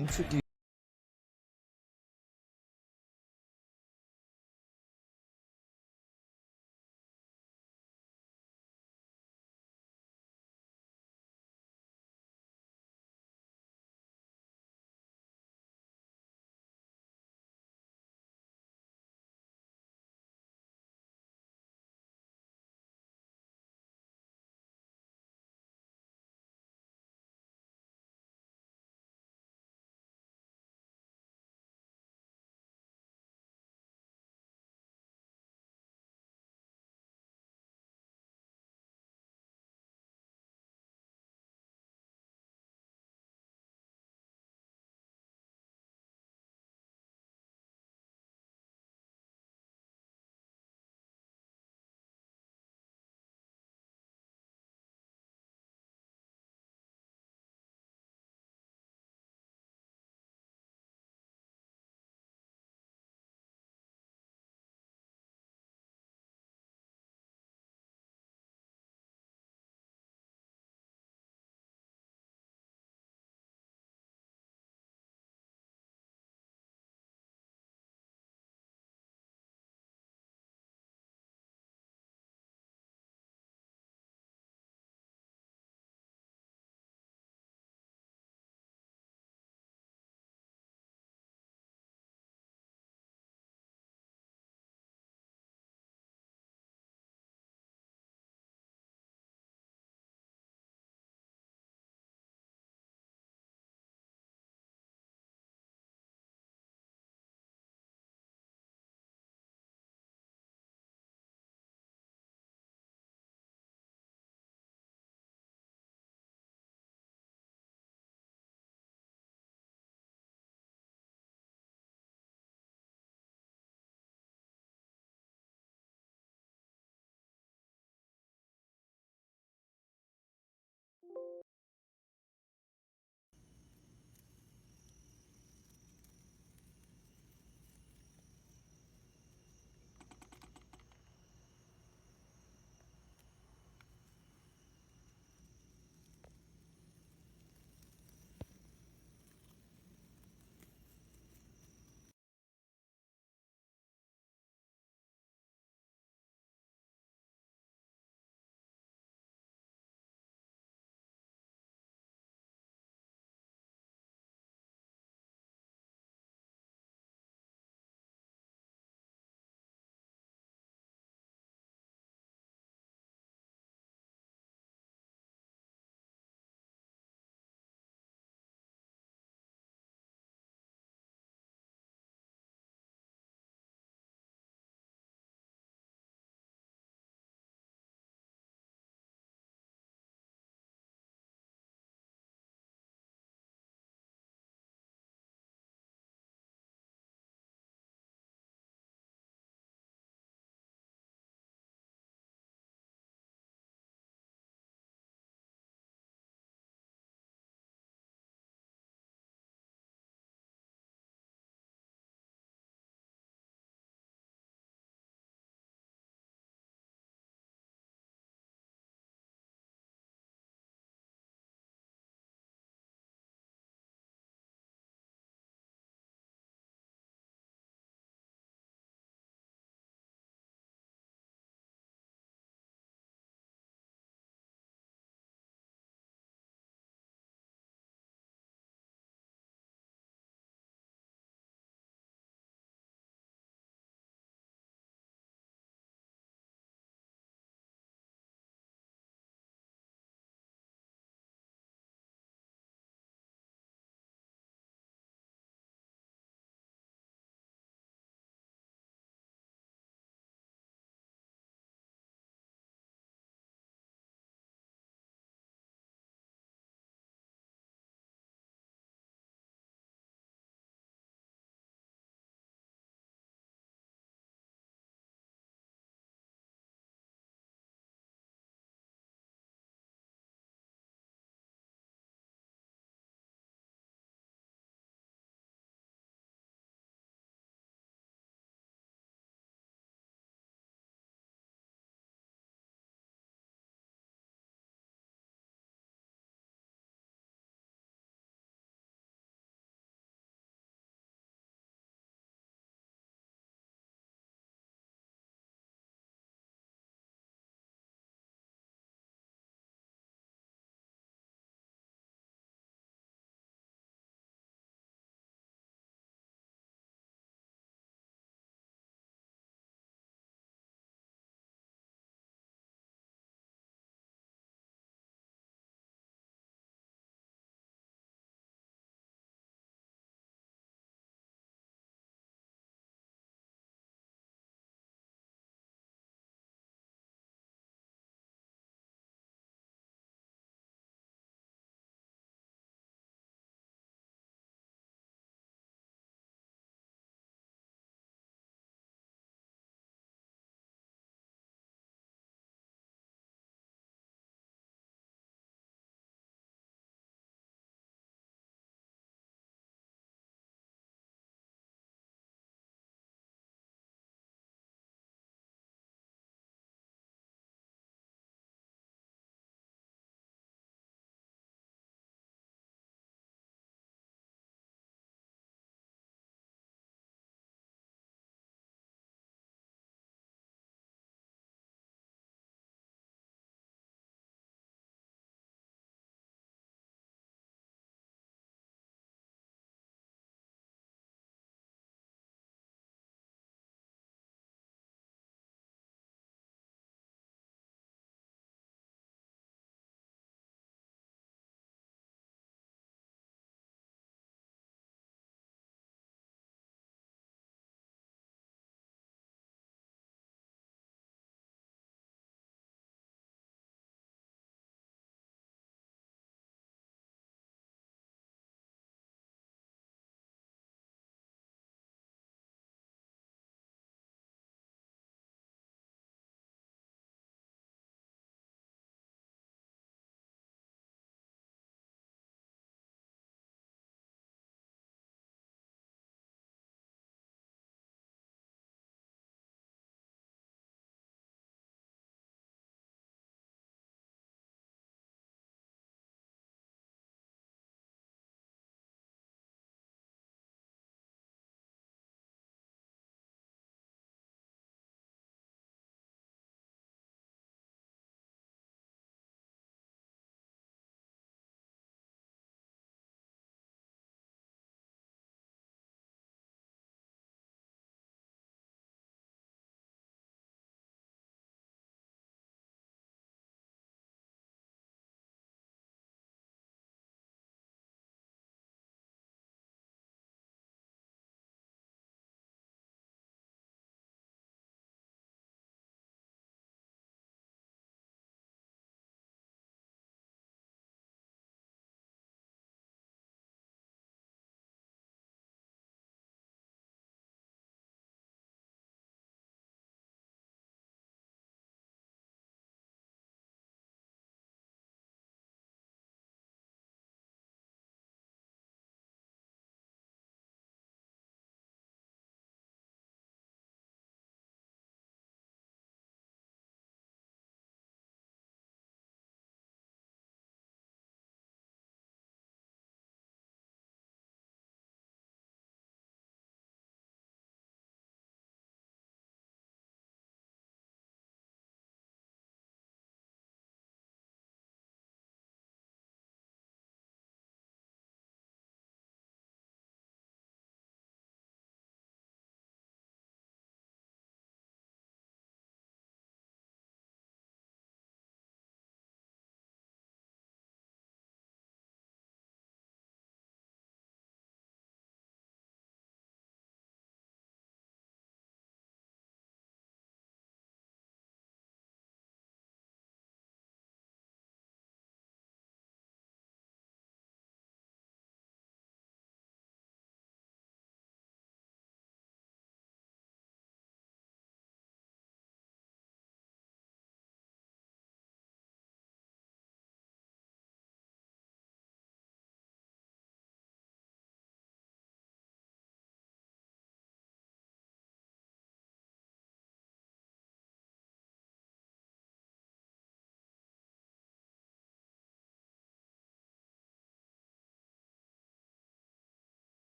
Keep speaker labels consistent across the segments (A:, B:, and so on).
A: introduce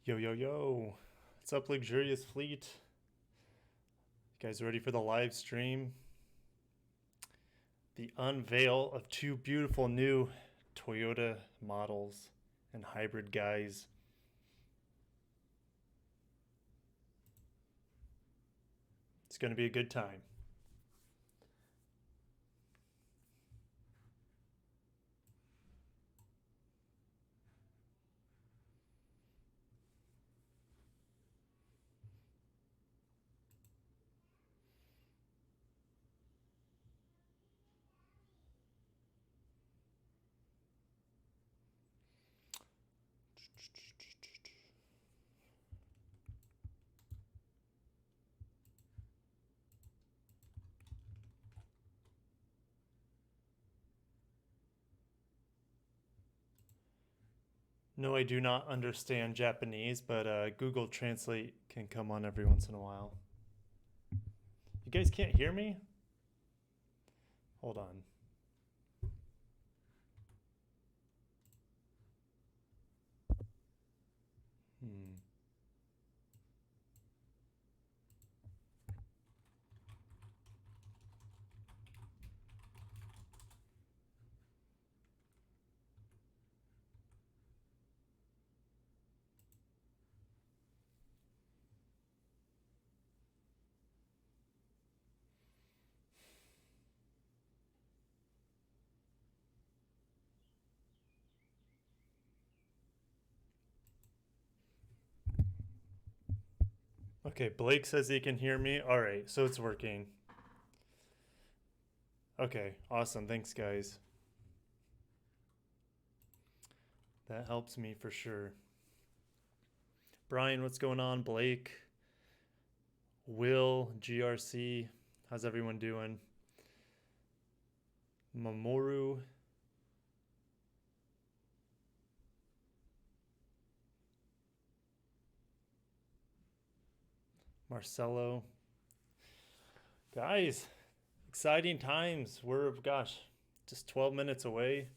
A: Yo, yo, yo. What's up, Luxurious Fleet? You guys ready for the live stream? The unveil of two beautiful new Toyota models and hybrid guys. It's going to be a good time. No, I do not understand Japanese, but Google Translate can come on every once in a while. You guys can't hear me? Hold on. Okay, Blake says he can hear me. All right, so it's working. Okay, awesome. Thanks, guys. That helps me for sure. Brian, what's going on? Blake, Will, GRC, how's everyone doing? Mamoru. Marcelo. Guys, exciting times. We're, gosh, just 12 minutes away.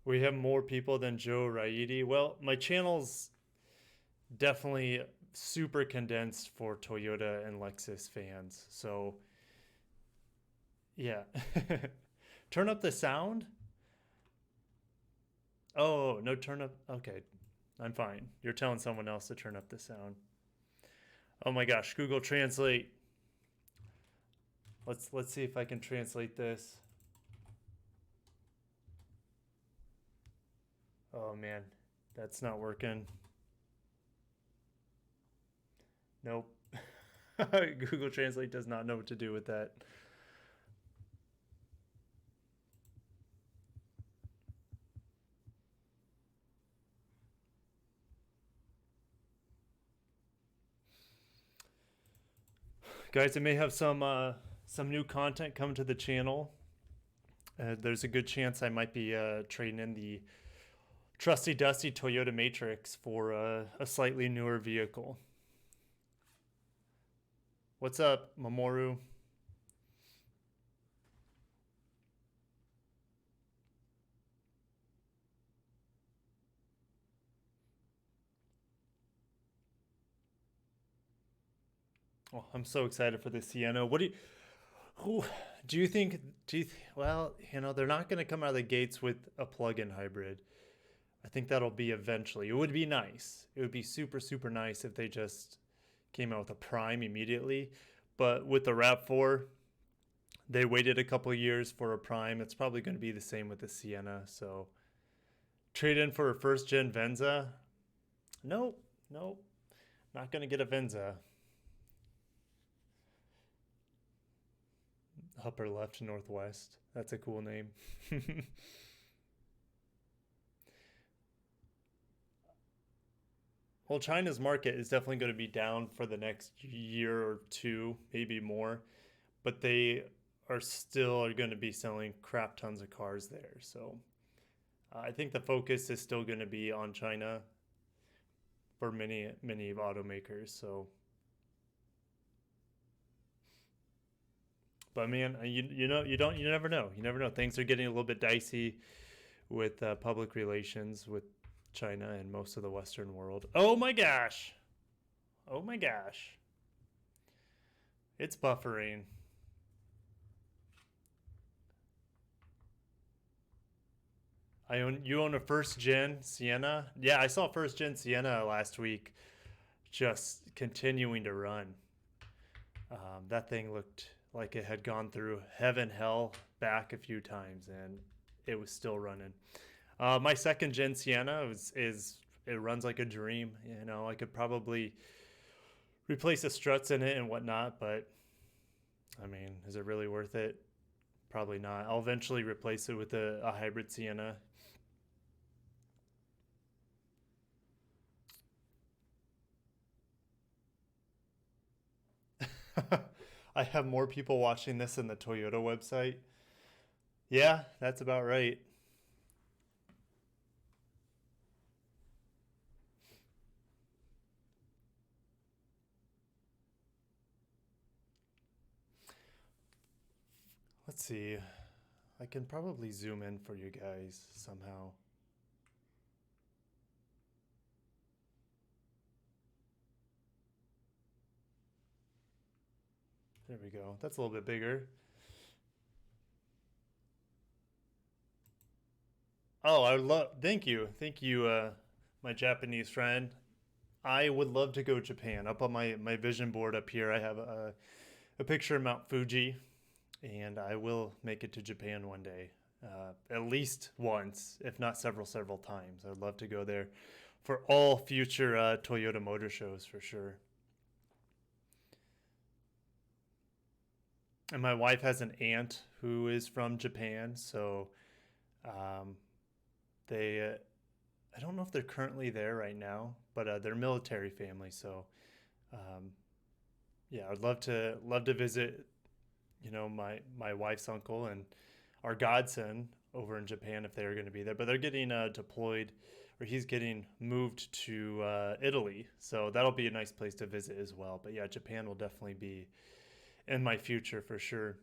A: We have more people than Joe Raidi. Well, my channel's definitely super condensed for Toyota and Lexus fans. So, yeah. Turn up the sound? Oh, no, turn up. Okay, I'm fine. You're telling someone else to turn up the sound. Oh my gosh, Google Translate. Let's see if I can translate this. Oh man, that's not working. Nope. Google Translate does not know what to do with that. Guys, I may have some new content come to the channel. There's a good chance I might be trading in the trusty dusty Toyota Matrix for a slightly newer vehicle. What's up, Mamoru? Oh, I'm so excited for the Sienna. What do you think? Well, they're not going to come out of the gates with a plug-in hybrid. I think that'll be eventually. It would be nice. It would be super, super nice if they just came out with a Prime immediately. But with the RAV4, they waited a couple of years for a Prime. It's probably going to be the same with the Sienna. So trade in for a first-gen Venza? Nope. Not going to get a Venza. Upper left northwest. That's a cool name. Well, China's market is definitely going to be down for the next year or two, maybe more, but they are still going to be selling crap tons of cars there. So I think the focus is still going to be on China for many automakers. So, but man, you never know. You never know. Things are getting a little bit dicey with public relations with China and most of the Western world. Oh my gosh. Oh my gosh. It's buffering. You own a first gen Sienna? Yeah, I saw first gen Sienna last week, just continuing to run. That thing looked like it had gone through heaven, hell, back a few times, and it was still running. My second gen Sienna it runs like a dream. You know, I could probably replace the struts in it and whatnot, but I mean, is it really worth it? Probably not. I'll eventually replace it with a hybrid Sienna. I have more people watching this than the Toyota website. Yeah, that's about right. Let's see. I can probably zoom in for you guys somehow. There we go. That's a little bit bigger. Oh, I love. Thank you, my Japanese friend. I would love to go to Japan. Up on my vision board up here, I have a picture of Mount Fuji, and I will make it to Japan one day, at least once, if not several times. I'd love to go there for all future Toyota Motor shows for sure. And my wife has an aunt who is from Japan, so um, they I don't know if they're currently there right now, but they're military family. So, um, yeah, I'd love to visit. You know, my wife's uncle and our godson over in Japan if they are going to be there. But they're getting deployed, or he's getting moved to Italy. So that'll be a nice place to visit as well. But yeah, Japan will definitely be in my future for sure.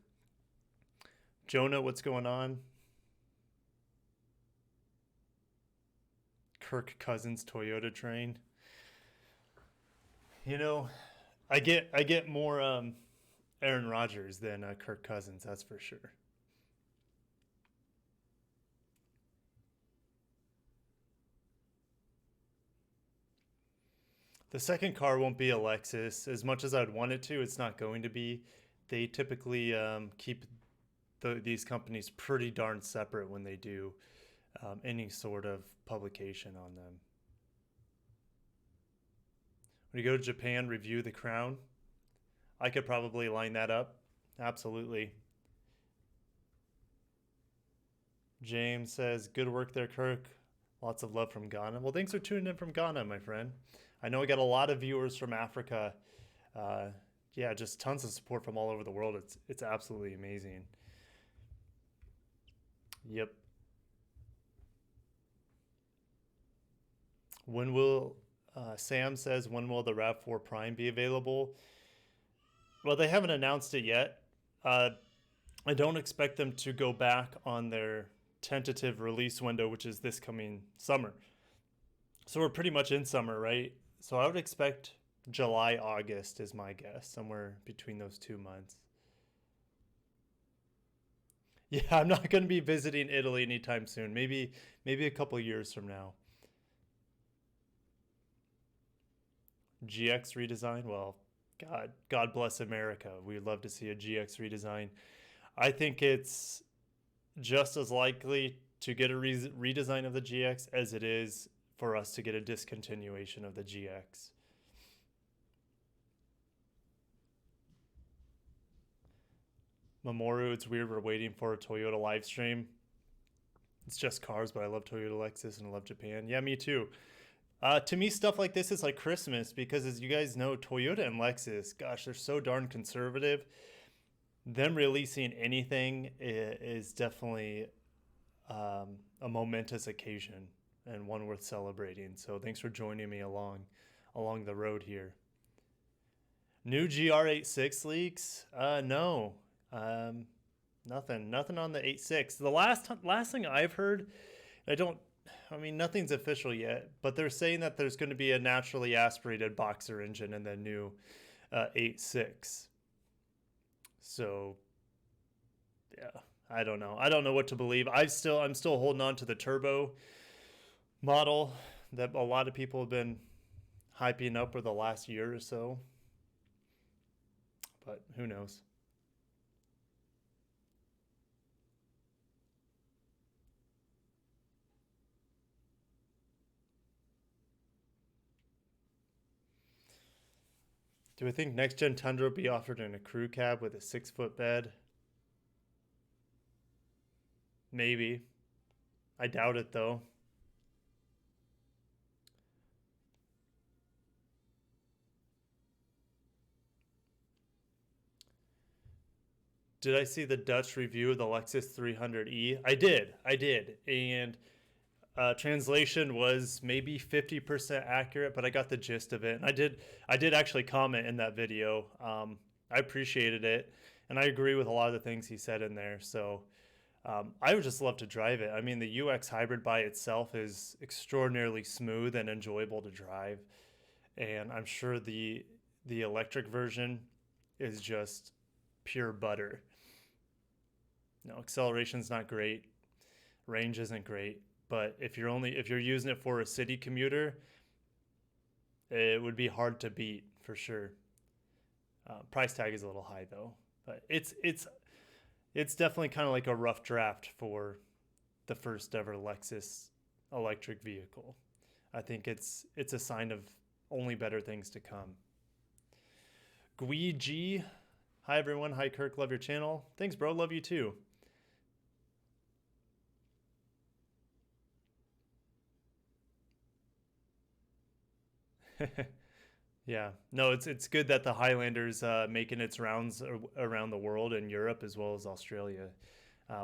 A: Jonah, what's going on? Kirk Cousins Toyota train. You know, I get more Aaron Rodgers than Kirk Cousins. That's for sure. The second car won't be a Lexus. As much as I'd want it to, it's not going to be. They typically keep these companies pretty darn separate when they do any sort of publication on them. When you go to Japan, review the Crown. I could probably line that up. Absolutely. James says, good work there, Kirk. Lots of love from Ghana. Well, thanks for tuning in from Ghana, my friend. I know we got a lot of viewers from Africa. Yeah, just tons of support from all over the world. It's absolutely amazing. Yep. When will Sam says when will the RAV4 Prime be available? Well, they haven't announced it yet. I don't expect them to go back on their tentative release window, which is this coming summer. So we're pretty much in summer, right? So I would expect July, August is my guess, somewhere between those 2 months. Yeah, I'm not going to be visiting Italy anytime soon. Maybe a couple years from now. GX redesign? Well, God bless America. We'd love to see a GX redesign. I think it's just as likely to get a redesign of the GX as it is for us to get a discontinuation of the GX. Mamoru, it's weird we're waiting for a Toyota live stream. It's just cars, but I love Toyota Lexus and I love Japan. Yeah, me too. To me, stuff like this is like Christmas because, as you guys know, Toyota and Lexus, gosh, they're so darn conservative. Them releasing anything is definitely a momentous occasion and one worth celebrating. So thanks for joining me along the road here. New GR86 leaks? No, nothing on the 86. The last thing I've heard I don't. I mean, nothing's official yet, but they're saying that there's going to be a naturally aspirated boxer engine in the new 8.6. So yeah, I don't know. I don't know what to believe. I'm still holding on to the turbo model that a lot of people have been hyping up for the last year or so. But who knows? Do I think next gen Tundra will be offered in a crew cab with a 6-foot bed? Maybe. I doubt it though. Did I see the Dutch review of the Lexus 300e? I did. I did. And translation was maybe 50% accurate, but I got the gist of it. And I did actually comment in that video. I appreciated it, and I agree with a lot of the things he said in there. So I would just love to drive it. I mean, the UX hybrid by itself is extraordinarily smooth and enjoyable to drive, and I'm sure the electric version is just pure butter. No, acceleration's not great, range isn't great, but if you're using it for a city commuter, it would be hard to beat for sure. Price tag is a little high though, but it's definitely kind of like a rough draft for the first ever Lexus electric vehicle. I think it's a sign of only better things to come. Guigi, hi everyone. Hi Kirk, love your channel. Thanks, bro. Love you too. Yeah, no, it's good that the Highlander's making its rounds around the world in Europe as well as Australia.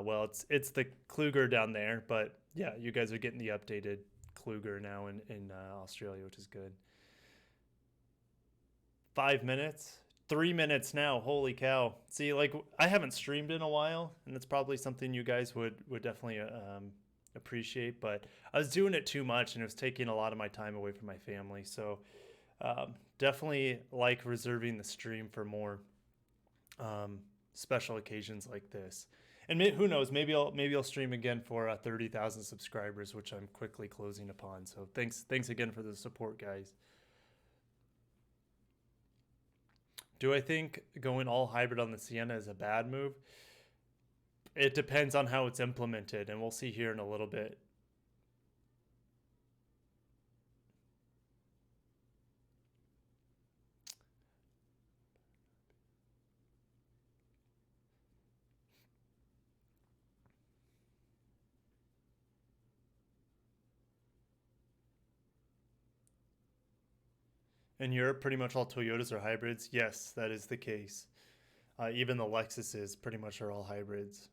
A: Well, it's the Kluger down there, but yeah, you guys are getting the updated Kluger now in Australia, which is good. 5 minutes, 3 minutes now. Holy cow! See, like I haven't streamed in a while, and that's probably something you guys would definitely appreciate. But I was doing it too much, and it was taking a lot of my time away from my family. So definitely like reserving the stream for more special occasions like this. And who knows? Maybe I'll stream again for 30,000 subscribers, which I'm quickly closing upon. So thanks again for the support, guys. Do I think going all hybrid on the Sienna is a bad move? It depends on how it's implemented, and we'll see here in a little bit. In Europe, pretty much all Toyotas are hybrids. Yes, that is the case. Even the Lexuses pretty much are all hybrids.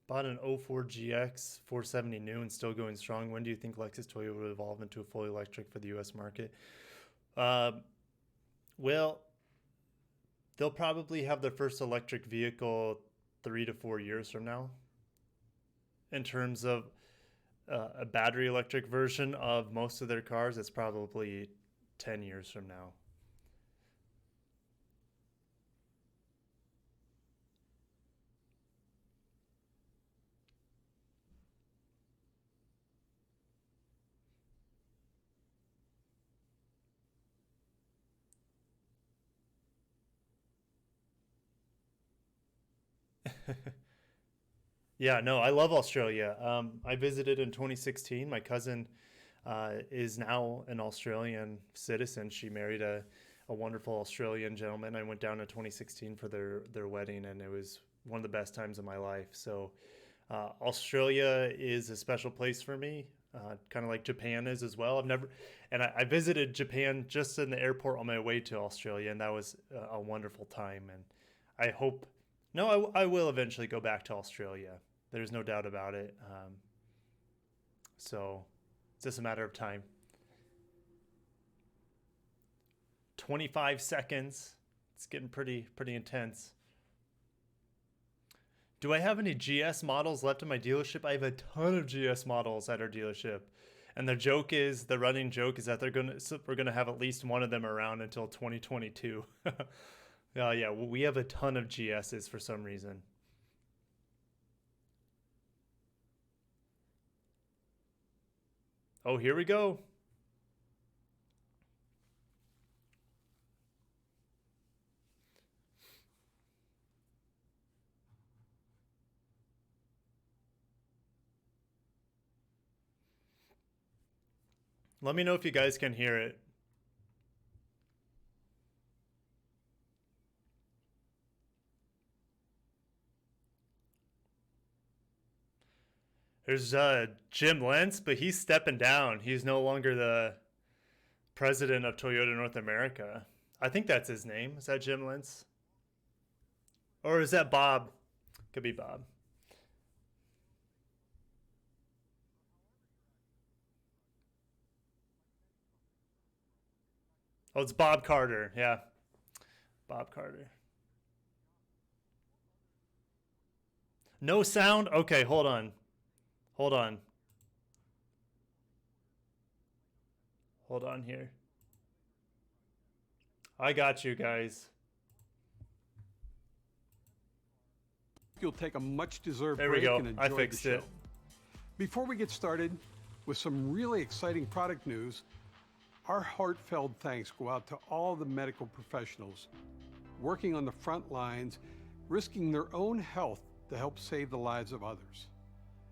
A: Bought an 04 GX 470 new and still going strong. When do you think Lexus Toyota will evolve into a fully electric for the US market? Well, they'll probably have their first electric vehicle 3 to 4 years from now. In terms of a battery electric version of most of their cars, it's probably 10 years from now. Yeah, no, I love Australia. I visited in 2016. My cousin is now an Australian citizen. She married a wonderful Australian gentleman. I went down in 2016 for their wedding, and it was one of the best times of my life. So Australia is a special place for me, kind of like Japan is as well. I visited Japan just in the airport on my way to Australia, and that was a wonderful time. And I hope, no, I will eventually go back to Australia. There's no doubt about it. So it's just a matter of time. 25 seconds. It's getting pretty intense. Do I have any GS models left in my dealership? I have a ton of GS models at our dealership. And the running joke is that we're gonna have at least one of them around until 2022. Yeah, we have a ton of GSs for some reason. Oh, here we go. Let me know if you guys can hear it. There's Jim Lentz, but he's stepping down. He's no longer the president of Toyota North America. I think that's his name. Is that Jim Lentz? Or is that Bob? Could be Bob. Oh, it's Bob Carter. Yeah. Bob Carter. No sound? Okay, hold on. Hold on. Hold on here. I got you guys.
B: You'll take a much-deserved
A: There we
B: break
A: go.
B: and enjoy
A: I fixed
B: the show.
A: it.
B: Before we get started with some really exciting product news, our heartfelt thanks go out to all the medical professionals working on the front lines, risking their own health to help save the lives of others.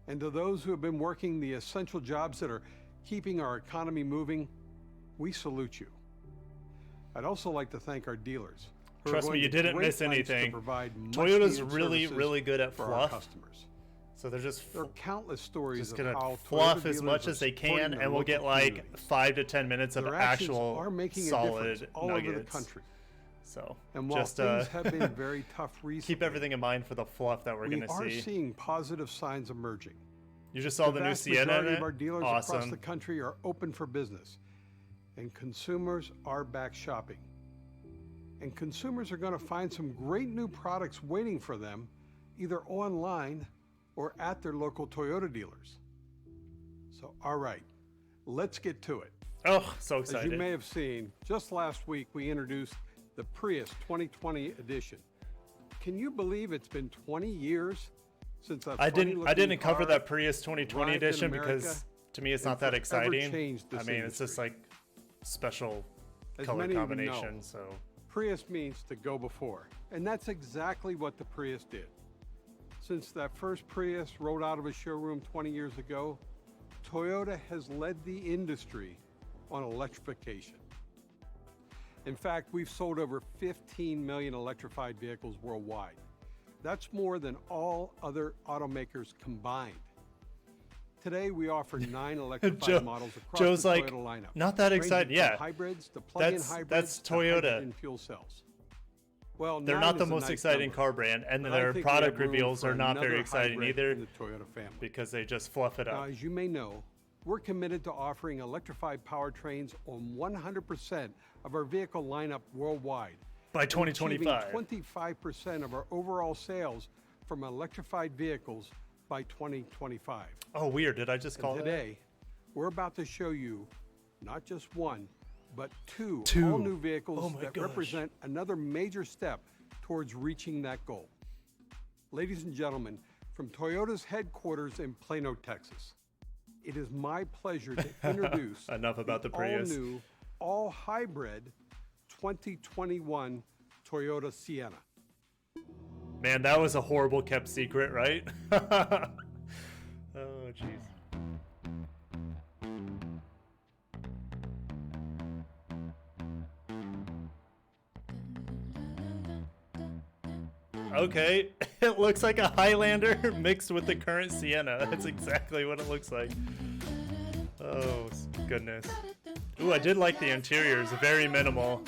B: And to those who have been working the essential jobs that are keeping our economy moving, we salute you. I'd also like to thank our dealers.
A: Trust me, you didn't miss anything. Toyota's really good at fluff.
B: Customers.
A: So they're just
B: There are countless stories
A: just
B: of
A: gonna
B: how
A: fluff
B: Toyota
A: as much
B: dealers
A: as they
B: are supporting
A: can,
B: their
A: and we'll
B: local
A: get like
B: communities.
A: 5 to 10 minutes of
B: Their actions
A: actual
B: are making a
A: solid
B: difference all
A: nuggets.
B: over the country.
A: So
B: And while
A: just
B: things have been very tough recently,
A: keep everything in mind for the fluff that we're
B: we
A: gonna
B: are
A: see.
B: seeing positive signs emerging.
A: You just saw the new
B: vast
A: Sienna in
B: majority
A: it?
B: of our dealers across
A: Awesome.
B: the country are open for business, and consumers are back shopping. And consumers are going to find some great new products waiting for them, either online or at their local Toyota dealers. So, all right, let's get to it.
A: Oh, so
B: As you
A: excited.
B: may have seen, just last week we introduced the Prius 2020 edition. Can you believe it's been 20 years since that
A: I didn't cover
B: car
A: that Prius 2020
B: arrived in
A: edition
B: America
A: because to me it's
B: and
A: not that
B: forever
A: exciting.
B: changed this
A: I mean, it's just
B: industry?
A: like special
B: As
A: color
B: many of you know,
A: combination, so
B: Prius means to go before, and that's exactly what the Prius did. Since that first Prius rolled out of a showroom 20 years ago, Toyota has led the industry on electrification. In fact, we've sold over 15 million electrified vehicles worldwide. That's more than all other automakers combined. Today, we offer 9 electrified models across
A: Joe's
B: the
A: like,
B: Toyota lineup.
A: not that
B: ranging
A: excited.
B: from
A: Yeah,
B: hybrids to plug-in hybrids
A: that's
B: to
A: Toyota.
B: hydrogen fuel cells. Well,
A: They're
B: 9
A: not the
B: is a
A: most
B: nice
A: exciting
B: number,
A: car brand, and
B: but I
A: their
B: think we
A: product
B: have room
A: reveals
B: for
A: are not very
B: another
A: exciting
B: hybrid
A: either
B: in the Toyota family.
A: because they just fluff it
B: Now,
A: up.
B: as you may know, we're committed to offering electrified powertrains on 100% of our vehicle lineup worldwide.
A: By
B: and achieving
A: 2025.
B: 25% of our overall sales from electrified vehicles by 2025.
A: Oh, weird. Did I just call it?
B: Today, we're about to show you not just one, but two
A: Two.
B: all-new vehicles
A: Oh my
B: that
A: gosh.
B: represent another major step towards reaching that goal. Ladies and gentlemen, from Toyota's headquarters in Plano, Texas, it is my pleasure to introduce
A: Enough about the Prius.
B: all-new, all-hybrid 2021 Toyota Sienna.
A: Man, that was a horrible kept secret, right? Oh, jeez. Okay, it looks like a Highlander mixed with the current Sienna. That's exactly what it looks like. Oh, goodness. Ooh, I did like the interiors. Very minimal.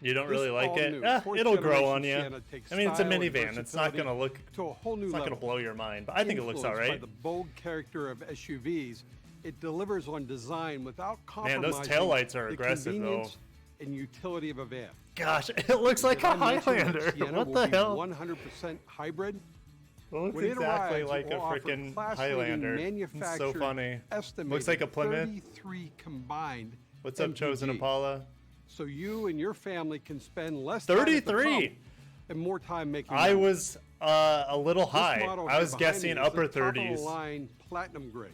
A: You don't really
B: This
A: like
B: all
A: it.
B: new fourth
A: It'll grow on
B: generation
A: you.
B: Sienna takes
A: I mean, it's a
B: style and
A: minivan. It's not gonna look.
B: to a whole new
A: It's not
B: level.
A: gonna blow your mind, but I think it looks all
B: Influenced
A: right.
B: By the bold character of SUVs, it delivers on design without
A: Man,
B: compromising
A: those taillights are
B: the
A: aggressive, though.
B: convenience and utility of a van.
A: Gosh, it looks like
B: Did
A: a
B: I mention that
A: Highlander.
B: Sienna
A: What
B: will
A: the
B: be
A: hell?
B: 100% hybrid.
A: It looks
B: When it
A: exactly
B: arrives,
A: like
B: it
A: a
B: will offer
A: freaking
B: class-leading
A: Highlander. It's so
B: manufactured
A: funny.
B: Estimated
A: Looks like a Plymouth.
B: 33 combined.
A: What's up, Chosen
B: MPG.
A: Impala?
B: So you and your family can spend less time at the
A: 33.
B: pump and more time making
A: I
B: money.
A: was a little
B: This
A: high.
B: model
A: I
B: here
A: was
B: behind
A: guessing
B: me is
A: upper
B: the top of the
A: 30s.
B: line platinum grade.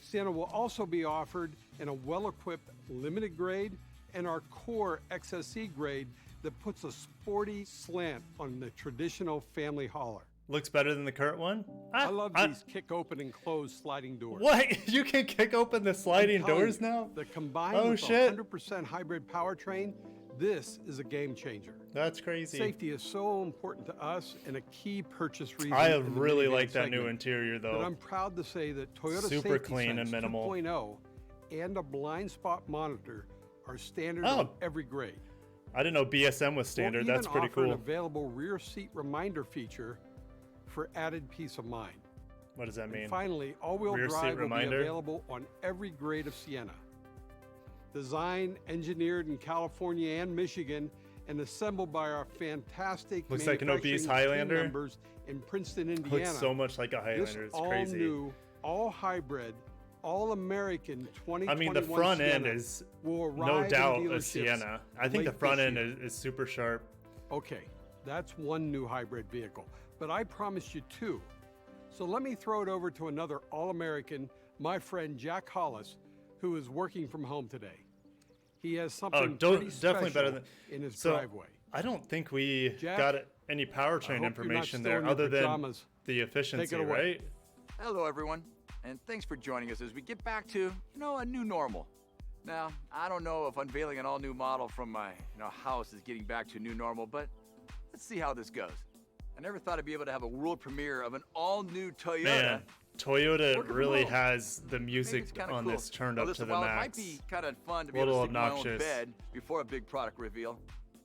B: Sienna will also be offered in a well-equipped limited grade and our core XSE grade that puts a sporty slant on the traditional family hauler.
A: Looks better than the current one.
B: I love these kick open and close sliding doors.
A: What? You can kick open the sliding
B: I'm telling
A: doors
B: you,
A: now?
B: The combined
A: Oh,
B: with
A: shit.
B: 100% hybrid powertrain, this is a game changer.
A: That's crazy.
B: Safety is so important to us and a key purchase reason.
A: I
B: in the
A: really
B: minivan
A: like that new
B: segment.
A: interior,
B: But
A: though.
B: I'm proud to say that Toyota
A: Super
B: Safety
A: clean and
B: Sense
A: minimal.
B: 2.0 and a blind spot monitor are standard
A: Oh.
B: on every grade.
A: I didn't know BSM was standard.
B: We'll
A: That's
B: even
A: pretty
B: offer an
A: cool.
B: available rear seat reminder feature for added peace of mind.
A: What does that mean?
B: And finally, all-wheel
A: Rear seat
B: drive will
A: reminder?
B: be available on every grade of Sienna. Designed, engineered in California and Michigan, and assembled by our fantastic
A: Looks like an obese
B: manufacturing team
A: Highlander.
B: members in Princeton, Indiana.
A: Looks so much like a
B: This
A: Highlander. It's crazy.
B: all-new, all-hybrid, all-American 2021
A: I mean, the front end
B: Sienna
A: is
B: will arrive
A: no
B: in
A: doubt a
B: dealerships
A: Sienna. I think the
B: late
A: front
B: this
A: end
B: year.
A: is super sharp.
B: Okay, that's one new hybrid vehicle, but I promised you two. So let me throw it over to another All-American, my friend Jack Hollis, who is working from home today. He has something pretty
A: definitely better
B: special
A: than
B: in his
A: so,
B: driveway.
A: I don't think we
B: Jack,
A: got any
B: I
A: powertrain
B: hope you're
A: information
B: not
A: there
B: still in
A: other
B: your
A: than
B: pajamas.
A: the efficiency,
B: away.
A: right?
C: Hello, everyone, and thanks for joining us as we get back to, a new normal. Now, I don't know if unveiling an all-new model from my, house is getting back to a new normal, but let's see how this goes. I never thought I'd be able to have a world premiere of an all-new Toyota.
A: Man, Toyota
C: Working from
A: really
C: home.
A: has the
C: Maybe
A: music
C: it's kinda
A: on
C: cool.
A: this turned
C: Now,
A: up
C: listen,
A: to the
C: while
A: max.
C: It might be kind of fun to be
A: Little
C: able to sleep in my own
A: obnoxious.
C: bed before a big product reveal.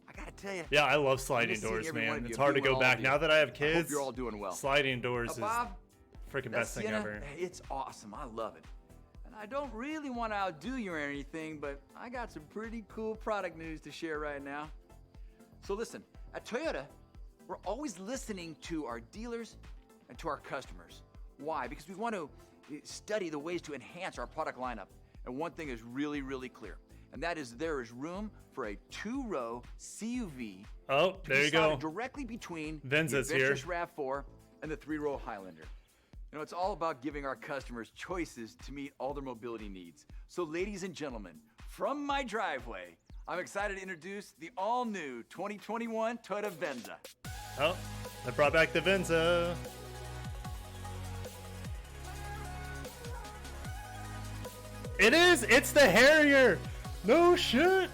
C: I gotta tell you.
A: Yeah, I love sliding
C: seeing
A: doors,
C: every one
A: man.
C: of you
A: It's hard to
C: doing
A: go
C: all
A: back.
C: of you.
A: Now that I have
C: I hope
A: kids,
C: you're all doing well.
A: sliding doors
C: Now, Bob,
A: is freaking
C: that
A: best thing
C: Sienna,
A: ever.
C: it's awesome. I love it. And I don't really want to outdo you or anything, but I got some pretty cool product news to share right now. So listen, at Toyota, we're always listening to our dealers and to our customers. Why? Because we want to study the ways to enhance our product lineup. And one thing is really, really clear, and that is there is room for a two-row CUV
A: Oh,
C: to
A: there
C: be
A: you go.
C: slotted directly between
A: Venza's
C: the
A: here.
C: Adventurous RAV4 and the three-row Highlander. It's all about giving our customers choices to meet all their mobility needs. So ladies and gentlemen, from my driveway, I'm excited to introduce the all-new 2021 Toyota Venza.
A: Oh, I brought back the Venza. It is! It's the Harrier! No shit!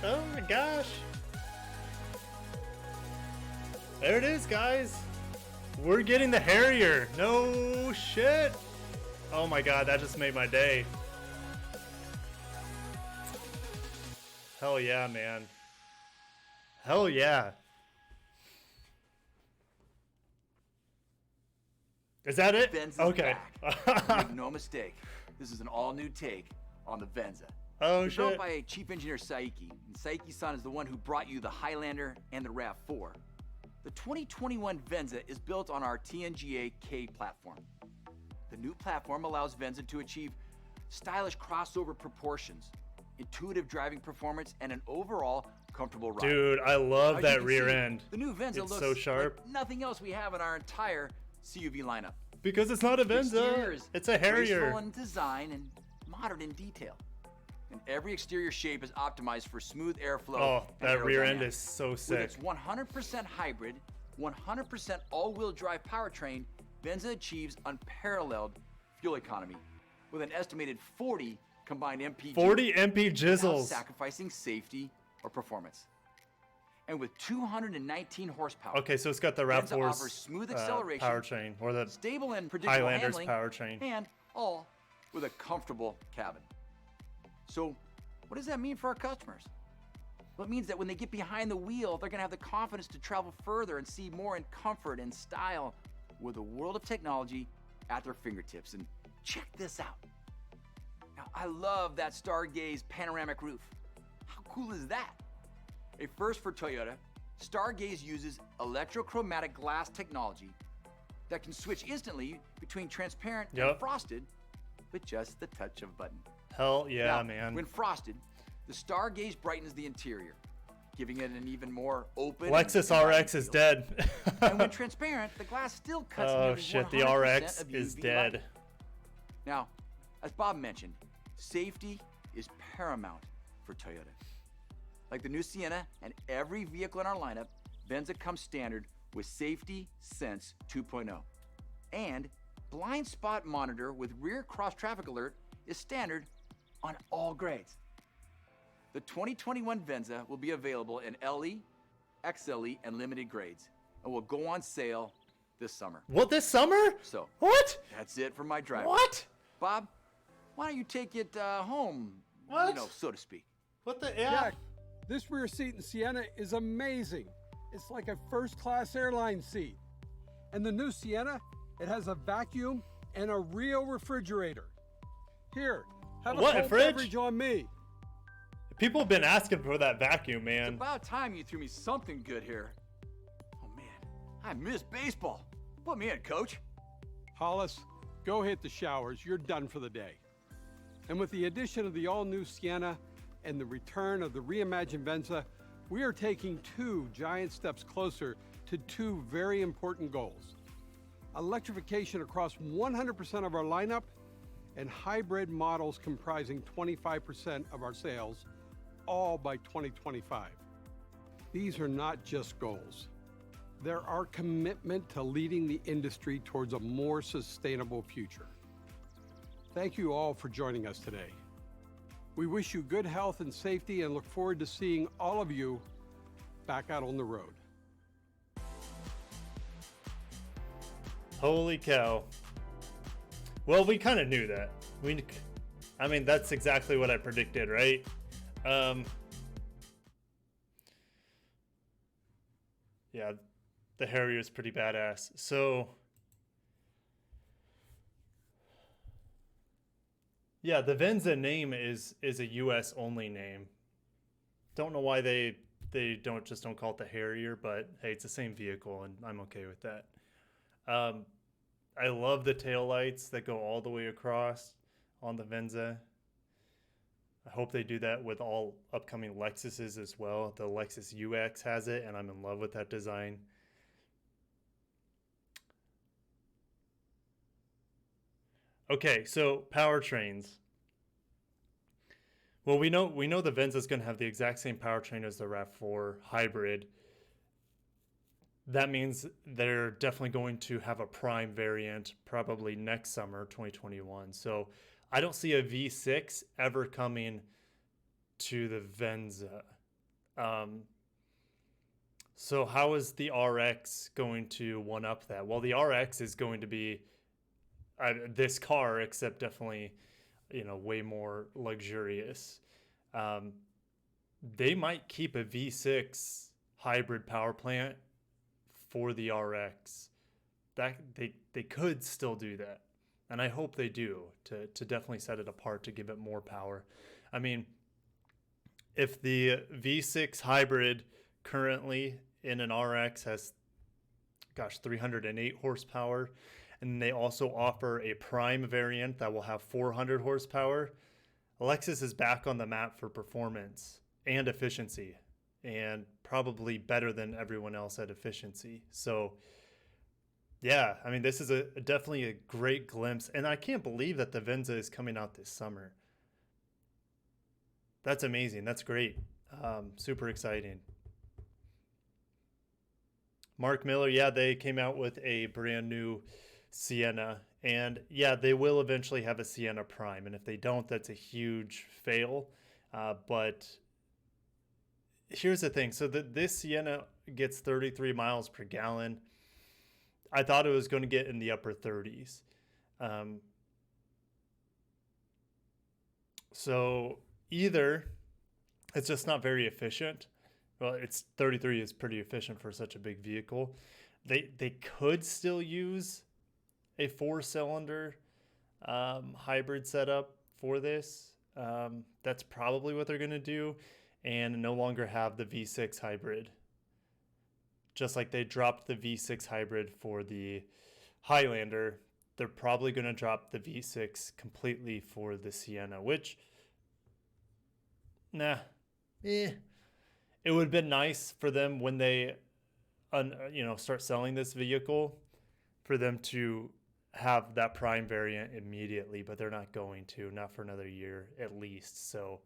A: Oh my gosh. There it is, guys. We're getting the Harrier. No shit. Oh my god, that just made my day. Hell yeah, man. Hell yeah. Is that it?
C: Venza's
A: Okay.
C: back. Make no mistake, this is an all-new take on the Venza.
A: Oh
C: It's
A: shit.
C: built by Chief Engineer Saiki, and Saiki-san is the one who brought you the Highlander and the RAV4. The 2021 Venza is built on our TNGA K platform. The new platform allows Venza to achieve stylish crossover proportions, intuitive driving performance, and an overall comfortable ride.
A: Dude, I love
C: As you
A: that
C: can
A: rear
C: see,
A: end.
C: The new Venza
A: It's
C: looks
A: so sharp.
C: like nothing else we have in our entire CUV lineup.
A: Because it's not a
C: The exterior
A: Venza.
C: is
A: It's a Harrier.
C: graceful in design and modern in detail. And every exterior shape is optimized for smooth airflow.
A: Oh,
C: and
A: that rear end
C: aerodynamics.
A: is so
C: With
A: sick.
C: its 100% hybrid, 100% all-wheel drive powertrain, Venza achieves unparalleled fuel economy with an estimated 40 combined MPG
A: 40 MP
C: without
A: jizzles.
C: sacrificing safety or performance. And with 219 horsepower,
A: Okay, so it's got the
C: Venza offers
A: RAV4's
C: smooth acceleration,
A: powertrain, or the
C: stable and predictable
A: Highlander's
C: handling,
A: powertrain.
C: and all with a comfortable cabin. So, what does that mean for our customers? Well, it means that when they get behind the wheel, they're gonna have the confidence to travel further and see more in comfort and style with a world of technology at their fingertips. And check this out. Now, I love that Stargaze panoramic roof. How cool is that? A first for Toyota, Stargaze uses electrochromatic glass technology that can switch instantly between transparent and frosted with just the touch of a button.
A: Hell yeah,
C: Now,
A: man.
C: When frosted, the Stargaze brightens the interior, giving it an even more open.
A: Lexus
C: and
A: RX is
C: feel.
A: dead.
C: And when transparent, the glass still cuts
A: Oh
C: nearly
A: shit, the
C: 100%
A: RX
C: of
A: is
C: UV
A: dead.
C: light. Now, as Bob mentioned, safety is paramount for Toyota. Like the new Sienna and every vehicle in our lineup, Venza comes standard with Safety Sense 2.0. And blind spot monitor with rear cross traffic alert is standard on all grades. The 2021 Venza will be available in LE, XLE, and limited grades, and will go on sale this summer.
A: What, this summer?
C: So,
A: What?
C: that's it for my drive.
A: What?
C: Bob, why don't you take it home,
A: What?
C: you know, so to speak.
A: What the
B: Jack, this rear seat in Sienna is amazing. It's like a first-class airline seat. And the new Sienna, it has a vacuum and a real refrigerator. Here, have a
A: What, a
B: cold
A: fridge?
B: beverage on me.
A: People have been asking for that vacuum, man.
C: About time you threw me something good here. Oh man, I miss baseball. Put me in, coach.
B: Hollis, go hit the showers. You're done for the day. And with the addition of the all-new Sienna and the return of the reimagined Venza, we are taking 2 giant steps closer to 2 very important goals. Electrification across 100% of our lineup and hybrid models comprising 25% of our sales, all by 2025. These are not just goals. They're our commitment to leading the industry towards a more sustainable future. Thank you all for joining us today. We wish you good health and safety and look forward to seeing all of you back out on the road.
A: Holy cow. Well, we kind of knew that. I mean, that's exactly what I predicted, right? Yeah, the Harrier is pretty badass. So, yeah, the Venza name is a U.S. only name. Don't know why they don't call it the Harrier, but hey, it's the same vehicle, and I'm okay with that. I love the taillights that go all the way across on the Venza. I hope they do that with all upcoming Lexuses as well. The Lexus UX has it, and I'm in love with that design. Okay, so powertrains. Well, we know the Venza is going to have the exact same powertrain as the RAV4 hybrid. That means they're definitely going to have a prime variant probably next summer, 2021. So I don't see a V6 ever coming to the Venza. So how is the RX going to one-up that? Well, the RX is going to be this car, except definitely, way more luxurious. They might keep a V6 hybrid power plant for the RX. That they could still do that, and I hope they do to definitely set it apart to give it more power. I mean, if the V6 hybrid currently in an RX has 308 horsepower, and they also offer a prime variant that will have 400 horsepower, Lexus is back on the map for performance and efficiency, and probably better than everyone else at efficiency. So yeah, I mean, this is definitely a great glimpse, and I can't believe that the Venza is coming out this summer. That's amazing. That's great. Super exciting. Mark Miller, yeah, they came out with a brand new Sienna, and yeah, they will eventually have a Sienna Prime, and if they don't, that's a huge fail. But here's the thing. So this Sienna gets 33 miles per gallon. I thought it was going to get in the upper 30s. So either it's just not very efficient, Well, it's 33 is pretty efficient for such a big vehicle. They could still use a 4-cylinder hybrid setup for this. That's probably what they're going to do, and no longer have the V6 hybrid. Just like they dropped the V6 hybrid for the Highlander, they're probably going to drop the V6 completely for the Sienna, which, it would have been nice for them when they, start selling this vehicle, for them to have that prime variant immediately, but they're not going to, not for another year at least. So,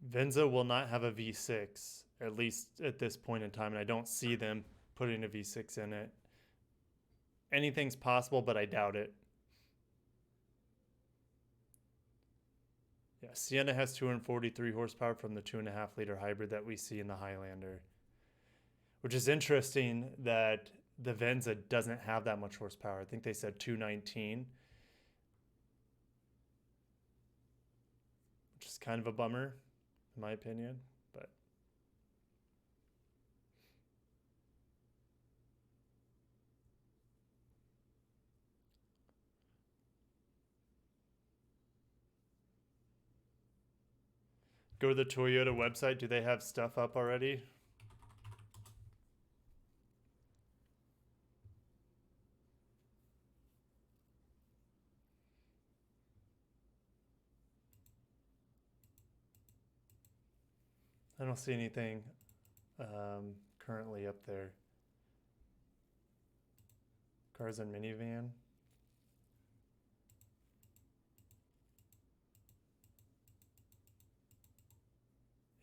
A: Venza will not have a V6, at least at this point in time, and I don't see them putting a V6 in it. Anything's possible, but I doubt it. Yeah, Sienna has 243 horsepower from the 2.5-liter hybrid that we see in the Highlander, which is interesting that the Venza doesn't have that much horsepower. I think they said 219, which is kind of a bummer, in my opinion, but go to the Toyota website. Do they have stuff up already? I don't see anything currently up there. Cars and minivan.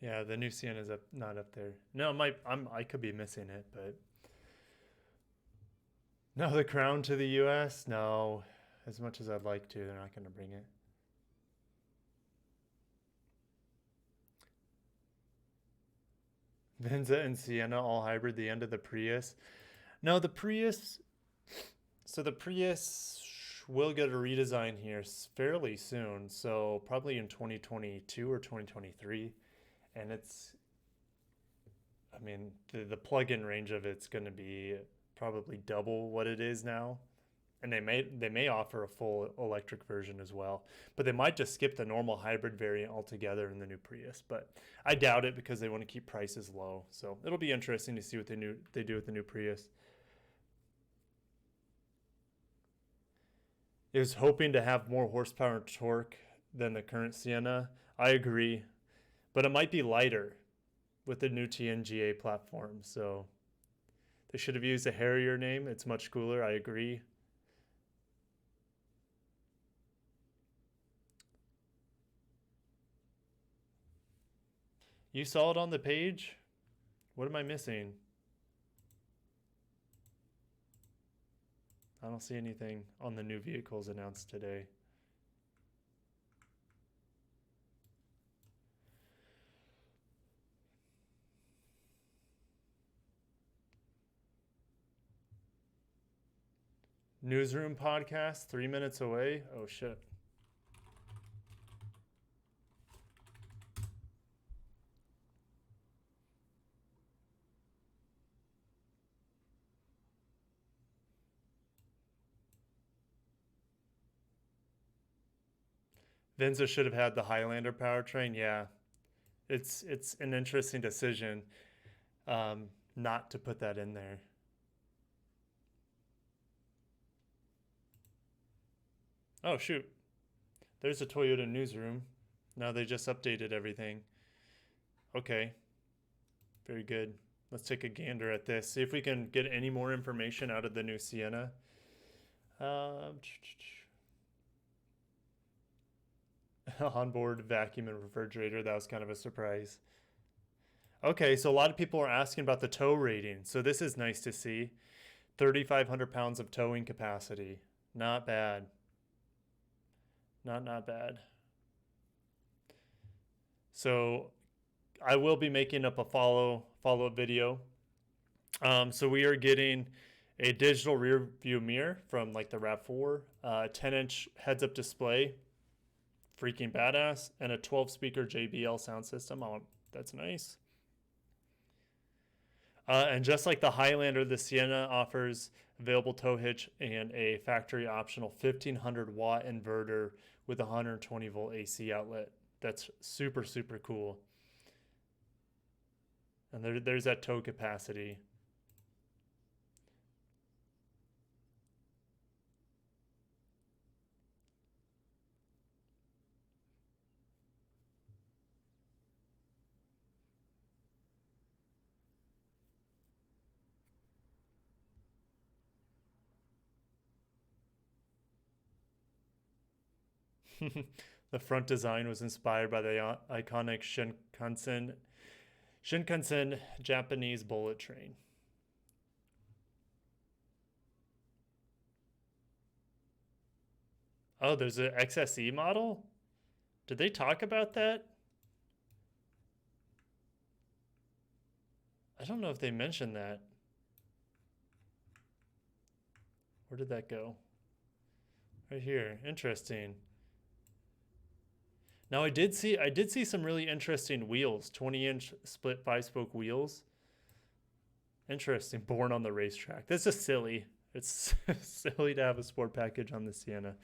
A: Yeah, the new Sienna's not up there. No, I could be missing it, but no, the Crown to the U.S. No, as much as I'd like to, they're not going to bring it. Venza and Sienna all hybrid. The end of the Prius. No, the Prius. So the Prius will get a redesign here fairly soon. So probably in 2022 or 2023. And the plug-in range of it's going to be probably double what it is now. And they may offer a full electric version as well, but they might just skip the normal hybrid variant altogether in the new Prius. But I doubt it, because they want to keep prices low. So it'll be interesting to see what they do with the new Prius. It was hoping to have more horsepower and torque than the current Sienna. I agree, but it might be lighter with the new TNGA platform. So they should have used a Harrier name. It's much cooler. I agree. You saw it on the page? What am I missing? I don't see anything on the new vehicles announced today. Newsroom podcast, 3 minutes away. Oh, shit. Venza should have had the Highlander powertrain. Yeah, it's an interesting decision not to put that in there. Oh, shoot. There's a Toyota newsroom. Now they just updated everything. Okay. Very good. Let's take a gander at this. See if we can get any more information out of the new Sienna. onboard vacuum and refrigerator. That was kind of a surprise. Okay, so a lot of people are asking about the tow rating. So this is nice to see. 3,500 pounds of towing capacity. Not bad. Not bad. So I will be making up a follow-up video. So we are getting a digital rear view mirror from like the RAV4, 10-inch heads-up display, freaking badass, and a 12-speaker JBL sound system. Oh, that's nice. And just like the Highlander, the Sienna offers available tow hitch and a factory optional 1500 watt inverter with a 120 volt AC outlet. That's super, super cool. And there's that tow capacity. The front design was inspired by the iconic Shinkansen Japanese bullet train. Oh, there's an XSE model? Did they talk about that? I don't know if they mentioned that. Where did that go? Right here. Interesting. Now I did see some really interesting wheels, 20-inch split 5-spoke wheels. Interesting. Born on the racetrack. This is silly. It's silly to have a sport package on the Sienna,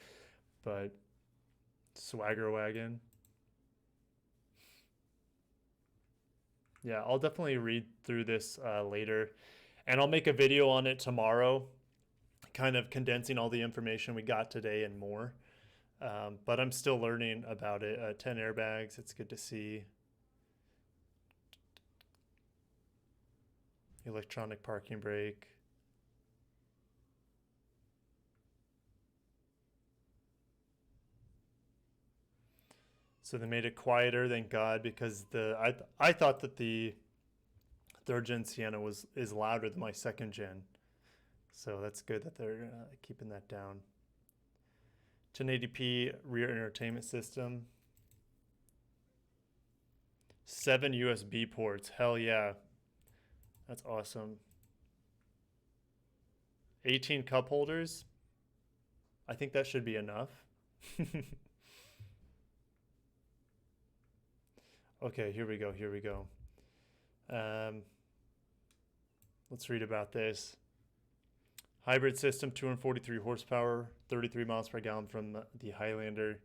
A: but swagger wagon. Yeah, I'll definitely read through this later, and I'll make a video on it tomorrow, kind of condensing all the information we got today and more. But I'm still learning about it. 10 airbags. It's good to see. Electronic parking brake. So they made it quieter, thank God, because I thought that the 3rd gen Sienna is louder than my 2nd gen. So that's good that they're keeping that down. 1080p rear entertainment system. 7 USB ports. Hell yeah. That's awesome. 18 cup holders. I think that should be enough. Okay, here we go. Let's read about this. Hybrid system, 243 horsepower, 33 miles per gallon from the Highlander.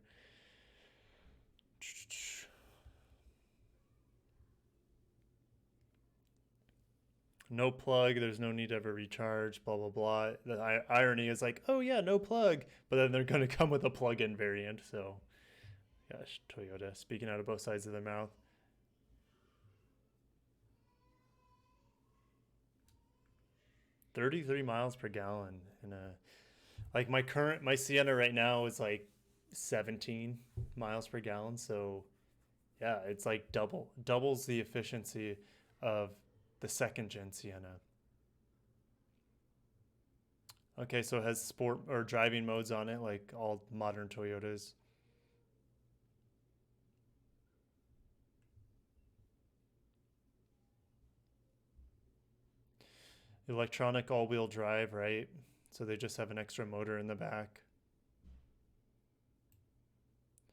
A: No plug, there's no need to ever recharge, blah, blah, blah. The irony is like, oh yeah, no plug, but then they're going to come with a plug-in variant, so gosh, Toyota, speaking out of both sides of their mouth. $33 miles per gallon in a, like my Sienna right now is like 17 miles per gallon. So yeah, it's like doubles the efficiency of the 2nd gen Sienna. Okay, so it has sport or driving modes on it, like all modern Toyotas. Electronic all-wheel drive, right? So they just have an extra motor in the back.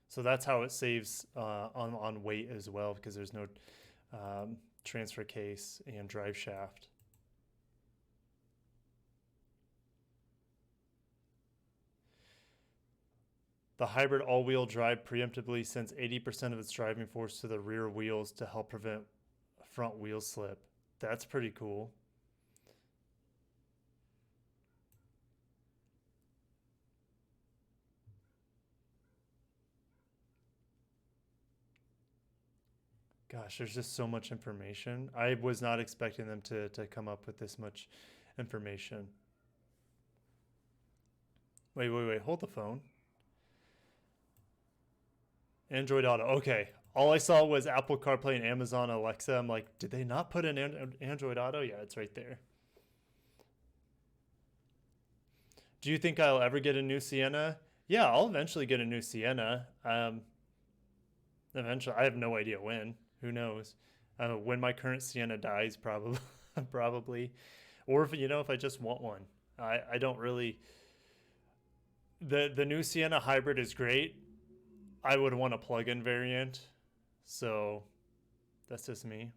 A: So that's how it saves on weight as well, because there's no transfer case and drive shaft. The hybrid all-wheel drive preemptively sends 80% of its driving force to the rear wheels to help prevent front wheel slip. That's pretty cool. Gosh, there's just so much information. I was not expecting them to come up with this much information. Wait, hold the phone. Android Auto. Okay. All I saw was Apple CarPlay and Amazon Alexa. I'm like, did they not put in Android Auto? Yeah, it's right there. Do you think I'll ever get a new Sienna? Yeah, I'll eventually get a new Sienna. Eventually, I have no idea when. Who knows? When my current Sienna dies, probably, probably, or if if I just want one. I don't really. The new Sienna hybrid is great. I would want a plug-in variant, so that's just me.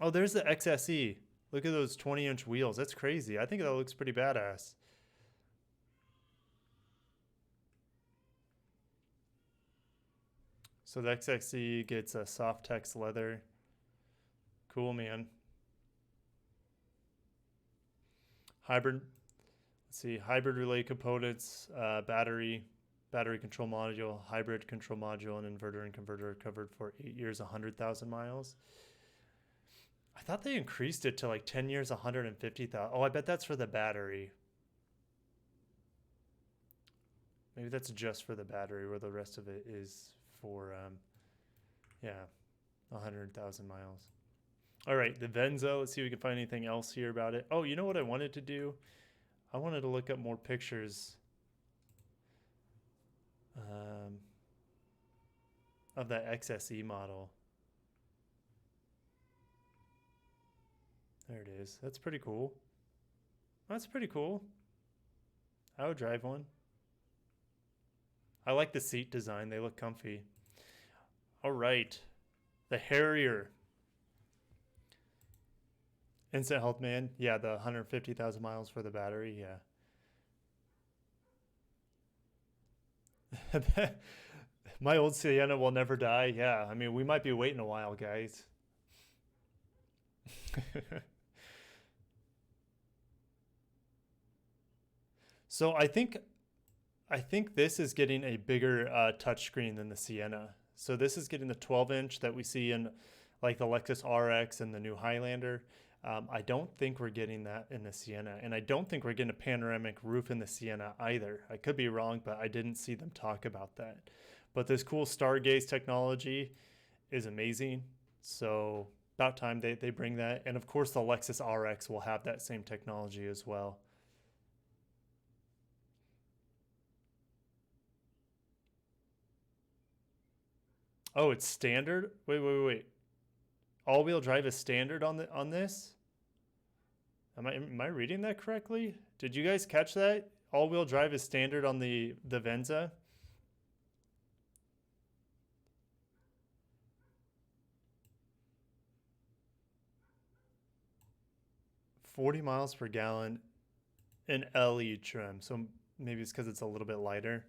A: Oh, there's the XSE. Look at those 20-inch wheels. That's crazy. I think that looks pretty badass. So the XXE gets a soft text leather. Cool, man. Hybrid. Let's see. Hybrid relay components, battery control module, hybrid control module, and inverter and converter covered for 8 years, 100,000 miles. I thought they increased it to like 10 years, 150,000. Oh, I bet that's for the battery. Maybe that's just for the battery, where the rest of it is for, yeah, 100,000 miles. All right, the Venza. Let's see if we can find anything else here about it. Oh, you know what I wanted to do? I wanted to look up more pictures of that XSE model. There it is. That's pretty cool. That's pretty cool. I would drive one. I like the seat design. They look comfy. All right. The Harrier. Instant Health Man. Yeah, the 150,000 miles for the battery. Yeah. My old Sienna will never die. Yeah, I mean, we might be waiting a while, guys. So I think this is getting a bigger touchscreen than the Sienna. So this is getting the 12-inch that we see in like the Lexus RX and the new Highlander. I don't think we're getting that in the Sienna, and I don't think we're getting a panoramic roof in the Sienna either. I could be wrong, but I didn't see them talk about that. But this cool Stargaze technology is amazing. So about time they bring that. And of course the Lexus RX will have that same technology as well. Oh, it's standard? Wait. All-wheel drive is standard on this? Am I reading that correctly? Did you guys catch that? All-wheel drive is standard on the Venza. $40 miles per gallon in LE trim. So maybe it's because it's a little bit lighter.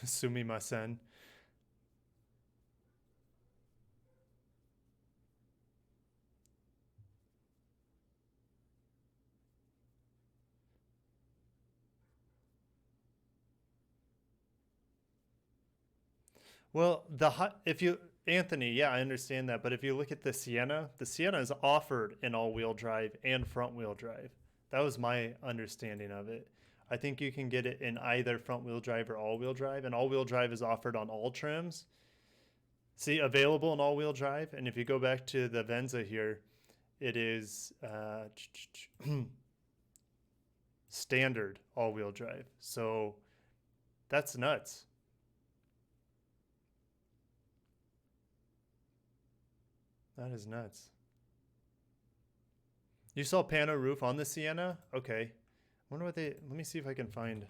A: Sumimasen. Well, Anthony, yeah, I understand that, but if you look at the Sienna is offered in all-wheel drive and front-wheel drive. That was my understanding of it. I think you can get it in either front-wheel drive or all-wheel drive, and all-wheel drive is offered on all trims. See, available in all-wheel drive, and if you go back to the Venza here, it is standard all-wheel drive. So that's nuts. That is nuts. You saw pano roof on the Sienna? Okay. Wonder what let me see if I can find.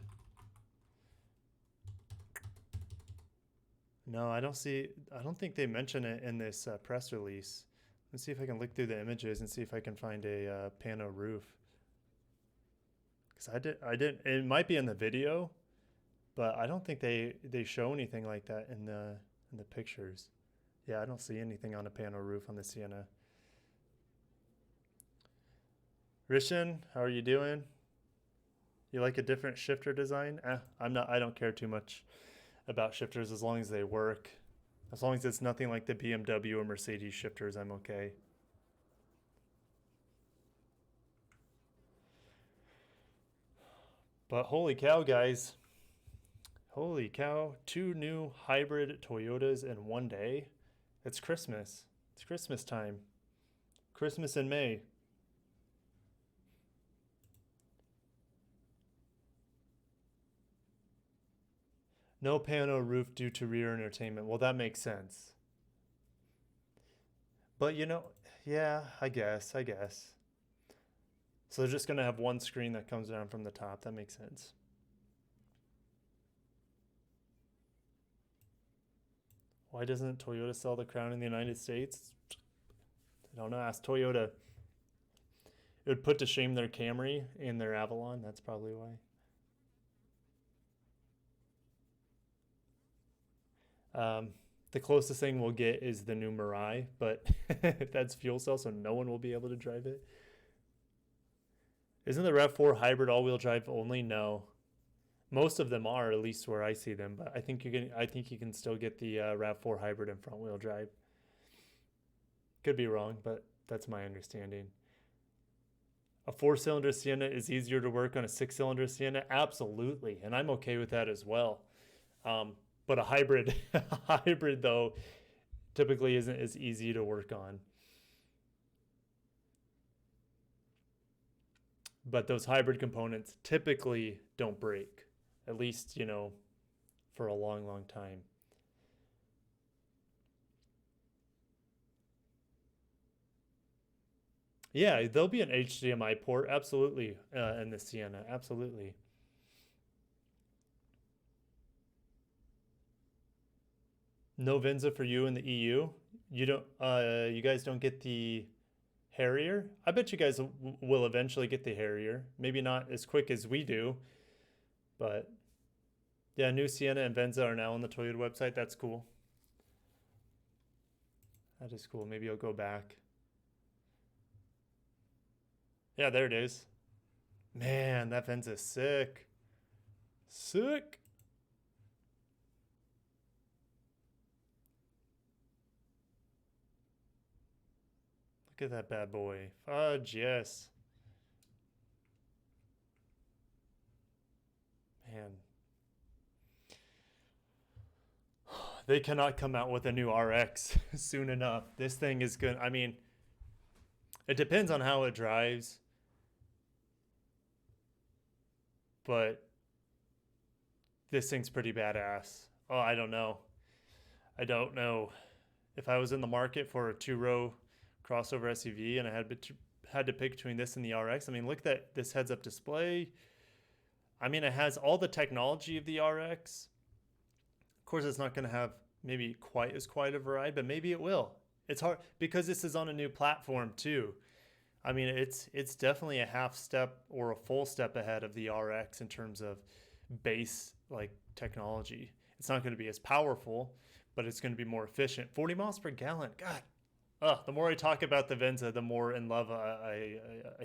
A: No, I don't think they mention it in this press release. Let's see if I can look through the images and see if I can find a pano roof. Because it might be in the video, but I don't think they show anything like that in the pictures. Yeah, I don't see anything on a pano roof on the Sienna. Rishan, how are you doing? You like a different shifter design? I don't care too much about shifters as long as they work. As long as it's nothing like the BMW or Mercedes shifters, I'm okay. But holy cow, guys. Holy cow. 2 new hybrid Toyotas in one day. It's Christmas. It's Christmas time. Christmas in May. No pano roof due to rear entertainment. Well, that makes sense. But you know, yeah, I guess. So they're just going to have one screen that comes down from the top. That makes sense. Why doesn't Toyota sell the Crown in the United States? I don't know. Ask Toyota. It would put to shame their Camry and their Avalon. That's probably why. The closest thing we'll get is the new Mirai, but that's fuel cell, so no one will be able to drive it. Isn't the RAV4 hybrid all-wheel drive only? No. Most of them are, at least where I see them, but I think you can still get the RAV4 hybrid and front-wheel drive. Could be wrong, but that's my understanding. A 4-cylinder Sienna is easier to work on a 6-cylinder Sienna? Absolutely, and I'm okay with that as well. But a hybrid, though, typically isn't as easy to work on. But those hybrid components typically don't break, at least, you know, for a long, long time. Yeah, there'll be an HDMI port, absolutely, in the Sienna, absolutely. No Venza for you in the EU. You don't. You guys don't get the Harrier. I bet you guys will eventually get the Harrier. Maybe not as quick as we do, but yeah, new Sienna and Venza are now on the Toyota website. That's cool. That is cool. Maybe I'll go back. Yeah, there it is. Man, that Venza's sick. Sick. Look at that bad boy. Fudge, yes. Man. They cannot come out with a new RX soon enough. This thing is good. I mean, it depends on how it drives. But this thing's pretty badass. Oh, I don't know. If I was in the market for a 2-row crossover SUV and I had to pick between this and the RX, I mean, look at this heads-up display. I mean, it has all the technology of the RX. Of course, it's not going to have maybe quite a ride, but maybe it will. It's hard because this is on a new platform too. I mean, it's definitely a half step or a full step ahead of the RX in terms of base like technology. It's not going to be as powerful, but it's going to be more efficient. 40 miles per gallon. God, the more I talk about the Venza, the more in love I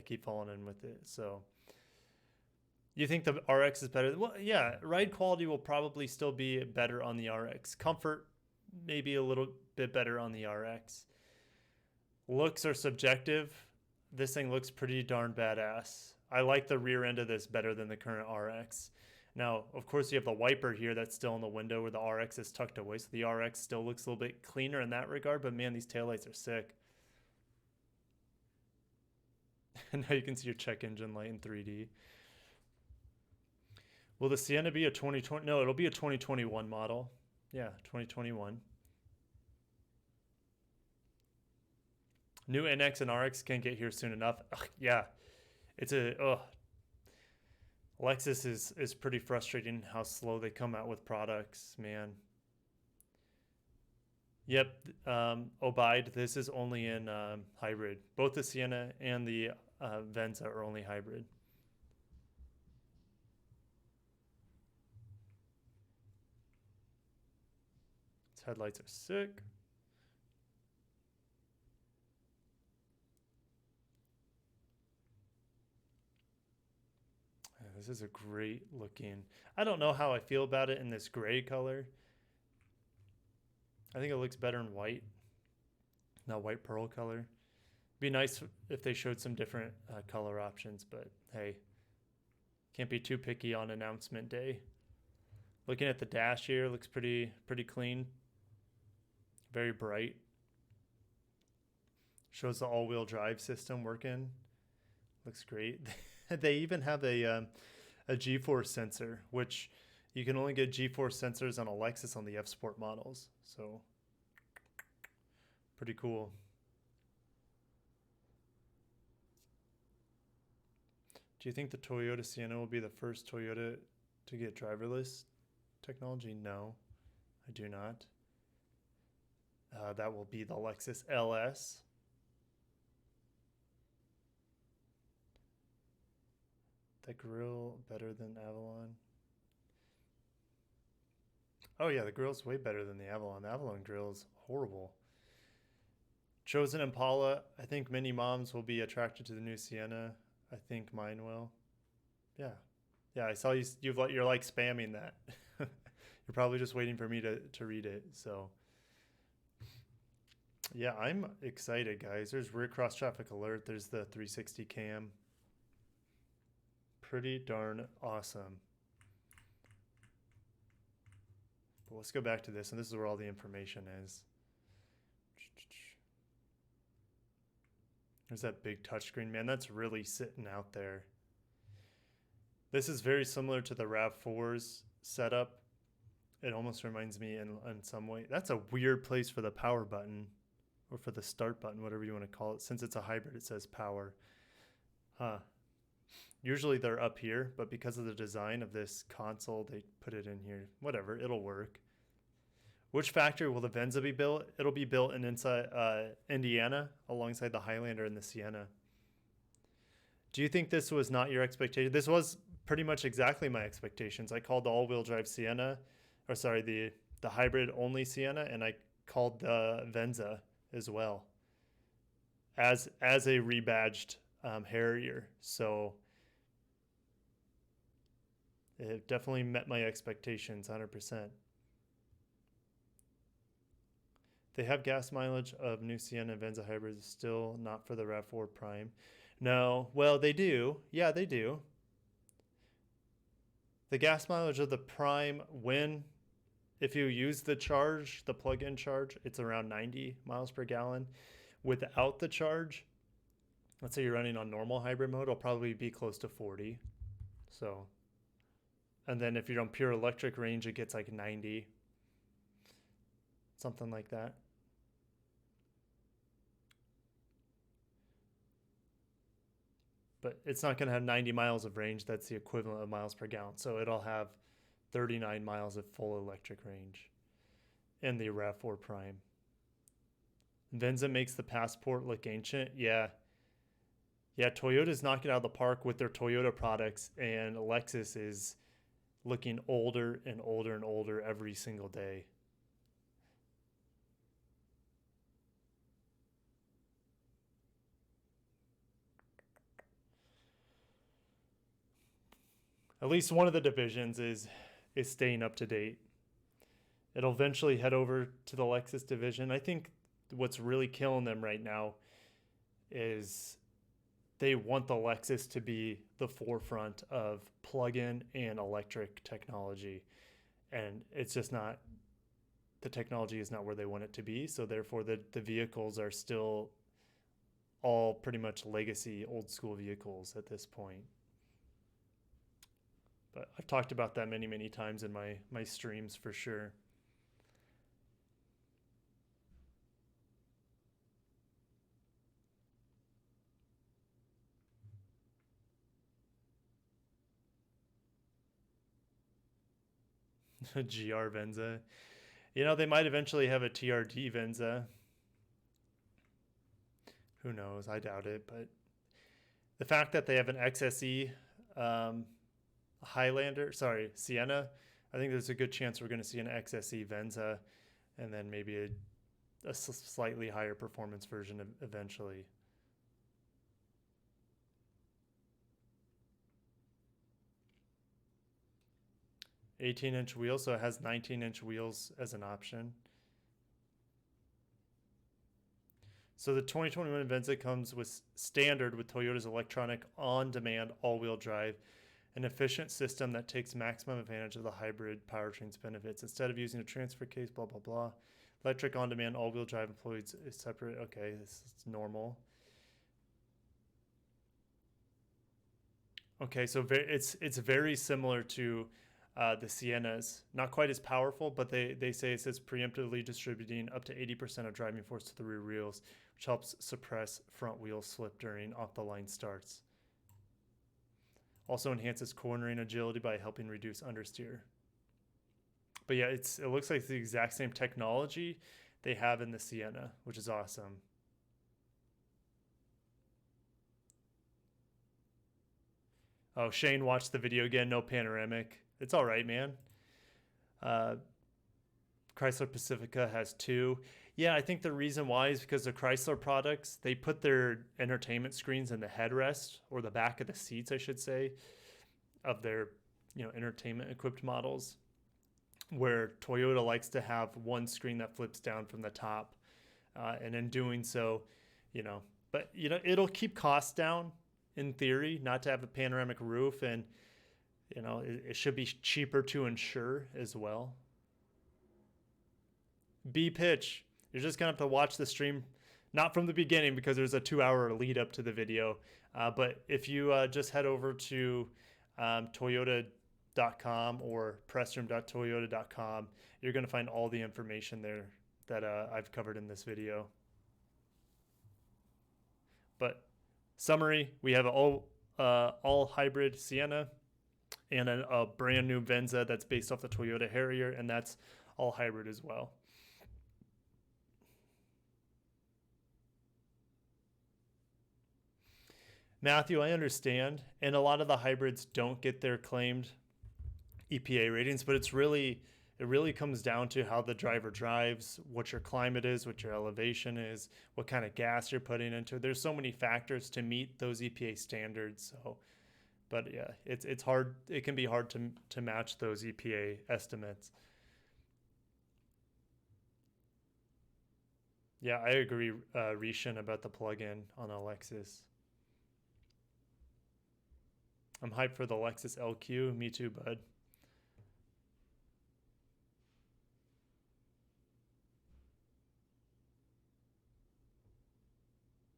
A: keep falling in with it. So you think the RX is better? Well, yeah, ride quality will probably still be better on the RX. Comfort, maybe a little bit better on the RX. Looks are subjective. This thing looks pretty darn badass. I like the rear end of this better than the current RX. Now, of course, you have the wiper here that's still in the window where the RX is tucked away. So the RX still looks a little bit cleaner in that regard. But man, these taillights are sick. And now you can see your check engine light in 3D. Will the Sienna be a 2020? No, it'll be a 2021 model. Yeah, 2021. New NX and RX can't get here soon enough. Ugh, yeah, it's Lexus is pretty frustrating how slow they come out with products, man. Yep, Obide, this is only in hybrid. Both the Sienna and the Venza are only hybrid. Its headlights are sick. This is a great looking. I don't know how I feel about it in this gray color. I think it looks better in white. That white pearl color. Be nice if they showed some different color options, but hey, Can't be too picky on announcement day. Looking at the dash here, looks pretty clean. Very bright. Shows the all-wheel drive system working. Looks great. They even have a G-force sensor, which you can only get G-force sensors on a Lexus on the F-Sport models. So pretty cool. Do you think the Toyota Sienna will be the first Toyota to get driverless technology? No, I do not. That will be the Lexus LS. The grill better than Avalon? Oh yeah, the grill's way better than the Avalon. The Avalon grill is horrible. Chosen Impala. I think many moms will be attracted to the new Sienna. I think mine will. Yeah. Yeah, I saw you're like spamming that. You're probably just waiting for me to read it. So yeah, I'm excited, guys. There's rear cross traffic alert. There's the 360 cam. Pretty darn awesome. But let's go back to this, and this is where all the information is. There's that big touchscreen, man. That's really sitting out there. This is very similar to the RAV4's setup. It almost reminds me in some way. That's a weird place for the power button, or for the start button, whatever you want to call it. Since it's a hybrid, it says power. Huh. Usually they're up here, but because of the design of this console, they put it in here. Whatever, it'll work. Which factory will the Venza be built? It'll be built in Indiana, alongside the Highlander and the Sienna. Do you think this was not your expectation? This was pretty much exactly my expectations. I called the all-wheel drive Sienna, or sorry, the hybrid-only Sienna, and I called the Venza as well as a rebadged Harrier. So it definitely met my expectations 100%. They have gas mileage of new Sienna and Venza hybrids, still not for the RAV4 Prime. No, well, they do. Yeah, they do. The gas mileage of the Prime, if you use the charge, the plug-in charge, it's around 90 miles per gallon. Without the charge, let's say you're running on normal hybrid mode, it'll probably be close to 40. So, and then if you're on pure electric range, it gets like 90. Something like that. But it's not going to have 90 miles of range. That's the equivalent of miles per gallon. So it'll have 39 miles of full electric range in the RAV4 Prime. Venza makes the Passport look ancient. Yeah. Yeah, Toyota's knocking it out of the park with their Toyota products, and Lexus is looking older and older and older every single day. At least one of the divisions is staying up to date. It'll eventually head over to the Lexus division. I think what's really killing them right now is they want the Lexus to be the forefront of plug-in and electric technology. And it's just not, the technology is not where they want it to be. So therefore the vehicles are still all pretty much legacy old school vehicles at this point. But I've talked about that many, many times in my streams for sure. GR Venza. You know, they might eventually have a TRD Venza. Who knows? I doubt it. But the fact that they have an XSE Sienna, I think there's a good chance we're going to see an XSE Venza, and then maybe a slightly higher performance version eventually. $18-inch wheels, so it has 19-inch wheels as an option. So the 2021 Venza comes with standard with Toyota's electronic on-demand all-wheel drive an efficient system that takes maximum advantage of the hybrid powertrain's benefits. Instead of using a transfer case, blah, blah, blah. Electric on-demand all-wheel drive employs a separate. Okay, this is normal. Okay, so it's very similar to the Siennas. Not quite as powerful, but they say it says preemptively distributing up to 80% of driving force to the rear wheels, which helps suppress front wheel slip during off-the-line starts. Also enhances cornering agility by helping reduce understeer. But yeah, it looks like the exact same technology they have in the Sienna, which is awesome. Oh, Shane watched the video again. No panoramic. It's all right, man. Chrysler Pacifica has 2. Yeah, I think the reason why is because the Chrysler products, they put their entertainment screens in the headrest, or the back of the seats, I should say, of their entertainment equipped models, where Toyota likes to have one screen that flips down from the top, and in doing so, but it'll keep costs down in theory, not to have a panoramic roof, and it should be cheaper to insure as well. B pitch, you're just gonna have to watch the stream, not from the beginning because there's a 2-hour lead up to the video, but if you just head over to toyota.com or pressroom.toyota.com, you're gonna find all the information there that I've covered in this video. But summary, we have an all hybrid Sienna and a brand new Venza that's based off the Toyota Harrier, and that's all hybrid as well. Matthew, I understand, and a lot of the hybrids don't get their claimed EPA ratings, but it really comes down to how the driver drives, what your climate is, what your elevation is, what kind of gas you're putting into it. There's so many factors to meet those EPA standards. So, but yeah, it's hard. It can be hard to match those EPA estimates. Yeah, I agree, Rishan, about the plug-in on a Lexus. I'm hyped for the Lexus LQ. Me too, bud.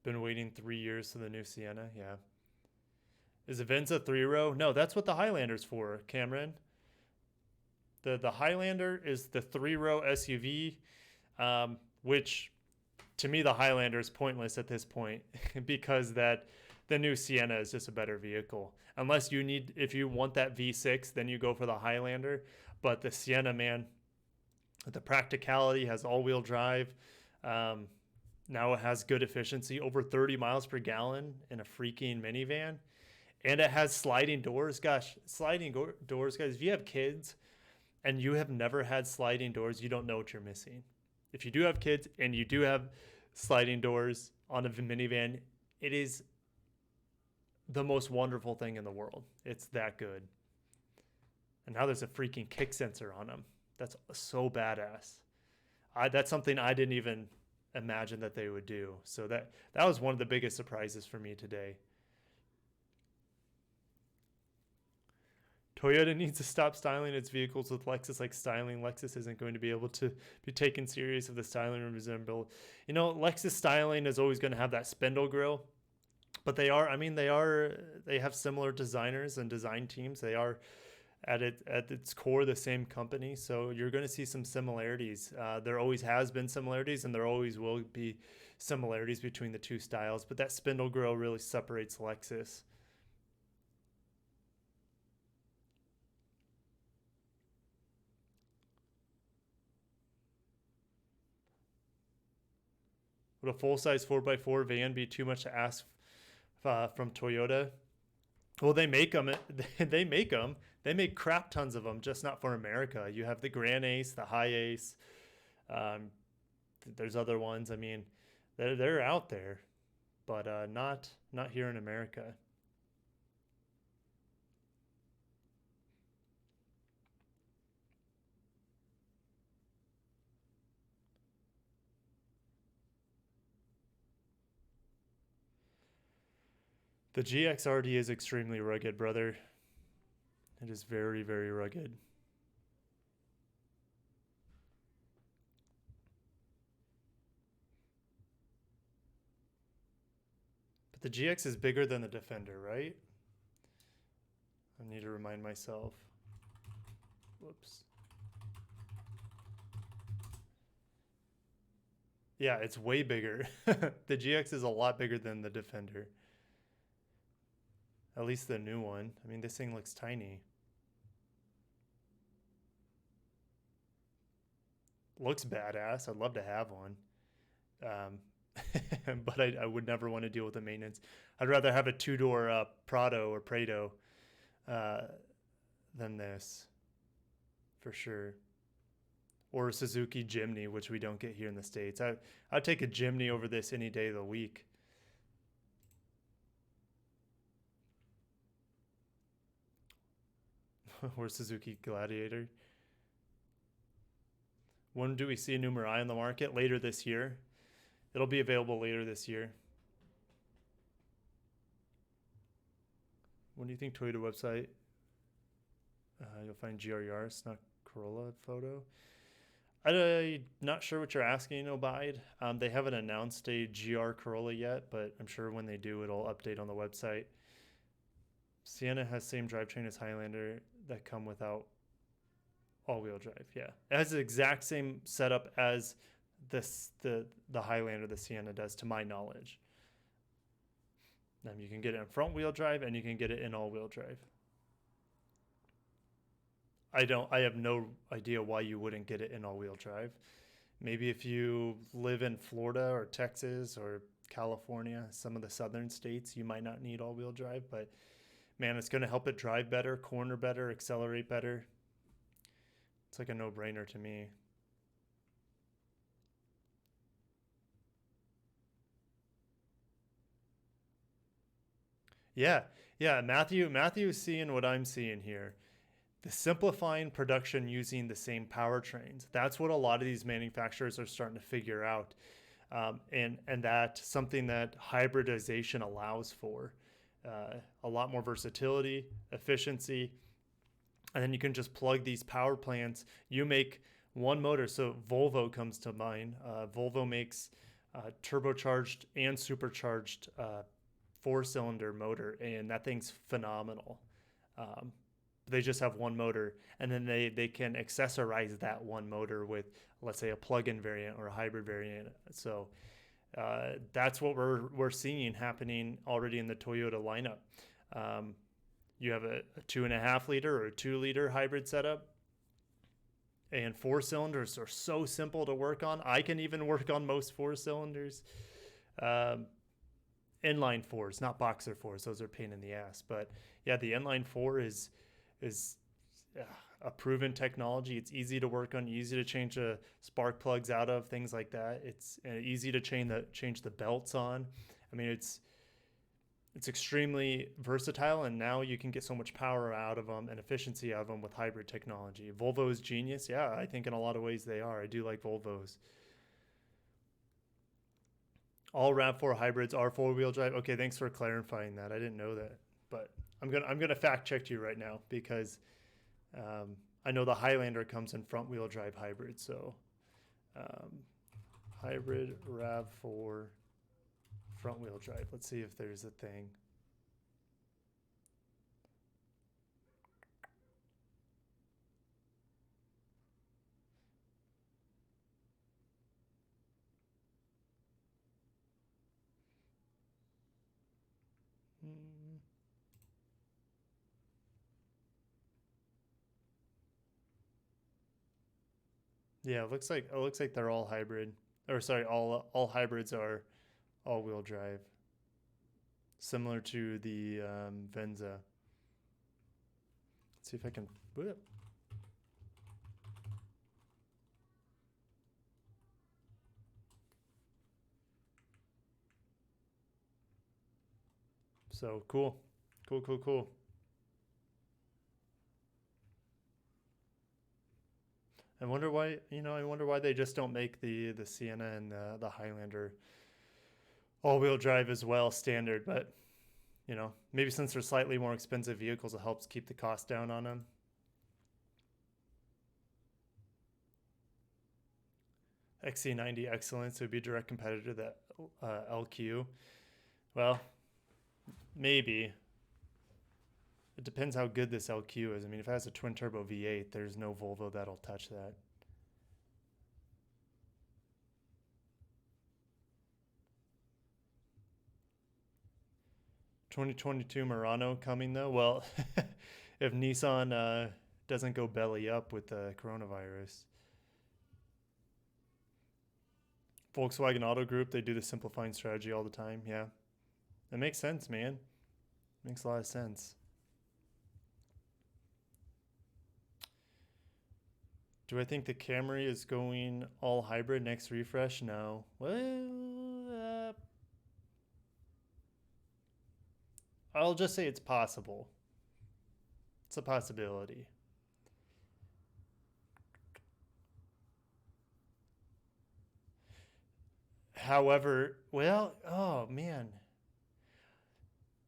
A: Been waiting 3 years for the new Sienna. Yeah. Is a Venza 3-row? No, that's what the Highlander's for, Cameron. The Highlander is the 3-row SUV, which to me the Highlander is pointless at this point because the new Sienna is just a better vehicle. Unless if you want that V6, then you go for the Highlander. But the Sienna, man, the practicality, has all-wheel drive. Now it has good efficiency, over 30 miles per gallon in a freaking minivan. And it has sliding doors. Gosh, sliding doors, guys. If you have kids and you have never had sliding doors, you don't know what you're missing. If you do have kids and you do have sliding doors on a minivan, it is the most wonderful thing in the world. It's that good. And now there's a freaking kick sensor on them. That's so badass. That's something I didn't even imagine that they would do. So that was one of the biggest surprises for me today. Toyota needs to stop styling its vehicles with Lexus like styling. Lexus isn't going to be able to be taken serious if the styling resemble. Lexus styling is always going to have that spindle grille, but they have similar designers and design teams. They are at its core the same company, so you're going to see some similarities. There always has been similarities, and there always will be similarities between the two styles, but that spindle grille really separates Lexus. Would a full-size 4x4 van be too much to ask from Toyota? Well, they make them. They make them. They make crap tons of them, just not for America. You have the Grand Ace, the High Ace. There's other ones. I mean, they're out there, but not here in America. The GXRD is extremely rugged, brother. It is very, very rugged. But the GX is bigger than the Defender, right? I need to remind myself. Whoops. Yeah, it's way bigger. The GX is a lot bigger than the Defender. At least the new one. I mean, this thing looks tiny. Looks badass. I'd love to have one. But I would never want to deal with the maintenance. I'd rather have a two-door Prado or Prado than this, for sure. Or a Suzuki Jimny, which we don't get here in the States. I'd take a Jimny over this any day of the week. Or Suzuki Gladiator. When do we see a new Mirai on the market? Later this year. It'll be available later this year. When do you think Toyota website? You'll find GR Yaris, not Corolla photo. I'm not sure what you're asking, Obaid. They haven't announced a GR Corolla yet, but I'm sure when they do, it'll update on the website. Sienna has same drivetrain as Highlander that come without all-wheel drive. Yeah, it has the exact same setup as the Highlander the Sienna does, to my knowledge. You can get it in front-wheel drive and you can get it in all-wheel drive. I have no idea why you wouldn't get it in all-wheel drive. Maybe if you live in Florida or Texas or California, some of the southern states, you might not need all-wheel drive, but man, it's going to help it drive better, corner better, accelerate better. It's like a no-brainer to me. Yeah, Matthew is seeing what I'm seeing here. The simplifying production using the same powertrains. That's what a lot of these manufacturers are starting to figure out. And that's something that hybridization allows for. A lot more versatility, efficiency, and then you can just plug these power plants. You make one motor. So Volvo comes to mind. Volvo makes turbocharged and supercharged 4-cylinder motor, and that thing's phenomenal. They just have one motor, and then they can accessorize that one motor with, let's say, a plug-in variant or a hybrid variant. So that's what we're seeing happening already in the Toyota lineup. You have a 2.5 liter or a 2 liter hybrid setup, and 4 cylinders are so simple to work on. I can even work on most 4 cylinders. Inline 4s, not boxer 4s. Those are a pain in the ass. But yeah, the inline 4 is a proven technology. It's easy to work on, easy to change the spark plugs out of, things like that. It's easy to change the belts on. I mean, it's extremely versatile, and now you can get so much power out of them and efficiency out of them with hybrid technology. Volvo is genius. Yeah, I think in a lot of ways they are. I do like Volvos. All RAV4 hybrids are 4-wheel drive. Okay, thanks for clarifying that. I didn't know that, but I'm gonna fact check you right now, because I know the Highlander comes in front-wheel drive hybrid. So hybrid RAV4 front-wheel drive. Let's see if there's a thing. Yeah, it looks like they're all hybrid. Or sorry, all hybrids are all-wheel drive. Similar to the Venza. Let's see if I can. Whoop. So cool. I wonder why they just don't make the Sienna and the Highlander all-wheel drive as well standard. But You know, maybe since they're slightly more expensive vehicles, it helps keep the cost down on them. XC90 Excellence would be a direct competitor to that LQ. Well, maybe. It depends how good this LQ is. I mean, if it has a twin turbo V8, there's no Volvo that'll touch that. (2022) Murano coming though. Well, if Nissan doesn't go belly up with the coronavirus. Volkswagen Auto Group, they do the simplifying strategy all the time. Yeah, that makes sense, man. Makes a lot of sense. Do I think the Camry is going all hybrid next refresh? No. Well, I'll just say it's possible. It's a possibility. However, well, oh man.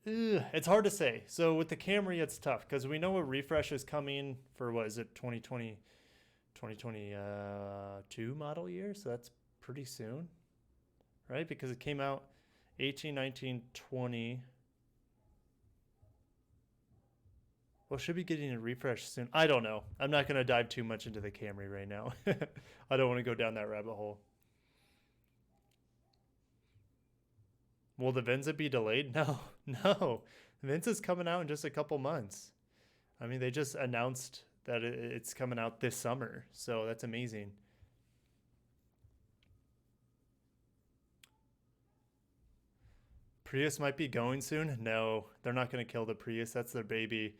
A: Ugh, it's hard to say. So with the Camry, it's tough because we know a refresh is coming for, what is it, 2022 model year? So that's pretty soon, right? Because it came out 18, 19, 20. Well, should be getting a refresh soon. I don't know. I'm not going to dive too much into the Camry right now. I don't want to go down that rabbit hole. Will the Venza be delayed? No, no. Venza's coming out in just a couple months. I mean, they just announced that it's coming out this summer, so that's amazing. Prius might be going soon. No, they're not going to kill the Prius. That's their baby.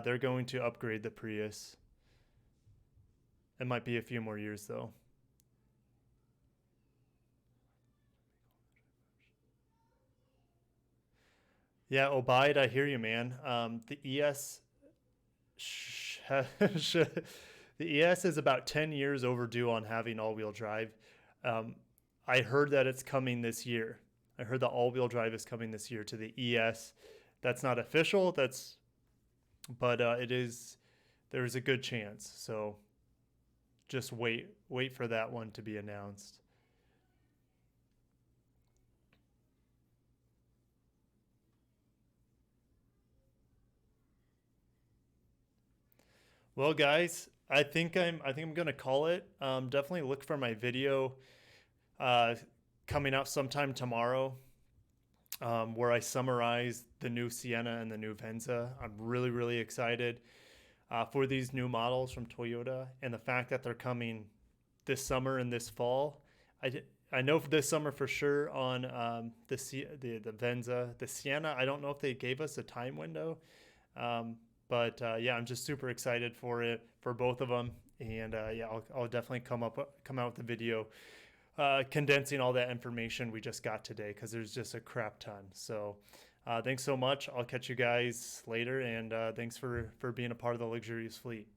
A: They're going to upgrade the Prius. It might be a few more years, though. Yeah, Obaid, I hear you, man. The ES, the ES is about 10 years overdue on having all-wheel drive. I heard that it's coming this year. I heard the all-wheel drive is coming this year to the ES. That's not official. But it is. There's a good chance. So just wait for that one to be announced. Well, guys, I think I'm gonna call it. Definitely look for my video coming out sometime tomorrow, where I summarize the new Sienna and the new Venza. I'm really excited for these new models from Toyota, and the fact that they're coming this summer and this fall. I know for this summer for sure on the Venza. The Sienna, I don't know if they gave us a time window. But yeah, I'm just super excited for it, for both of them. And yeah, I'll definitely come out with a video condensing all that information we just got today, because there's just a crap ton. So thanks so much. I'll catch you guys later, and thanks for being a part of the Luxurious Fleet.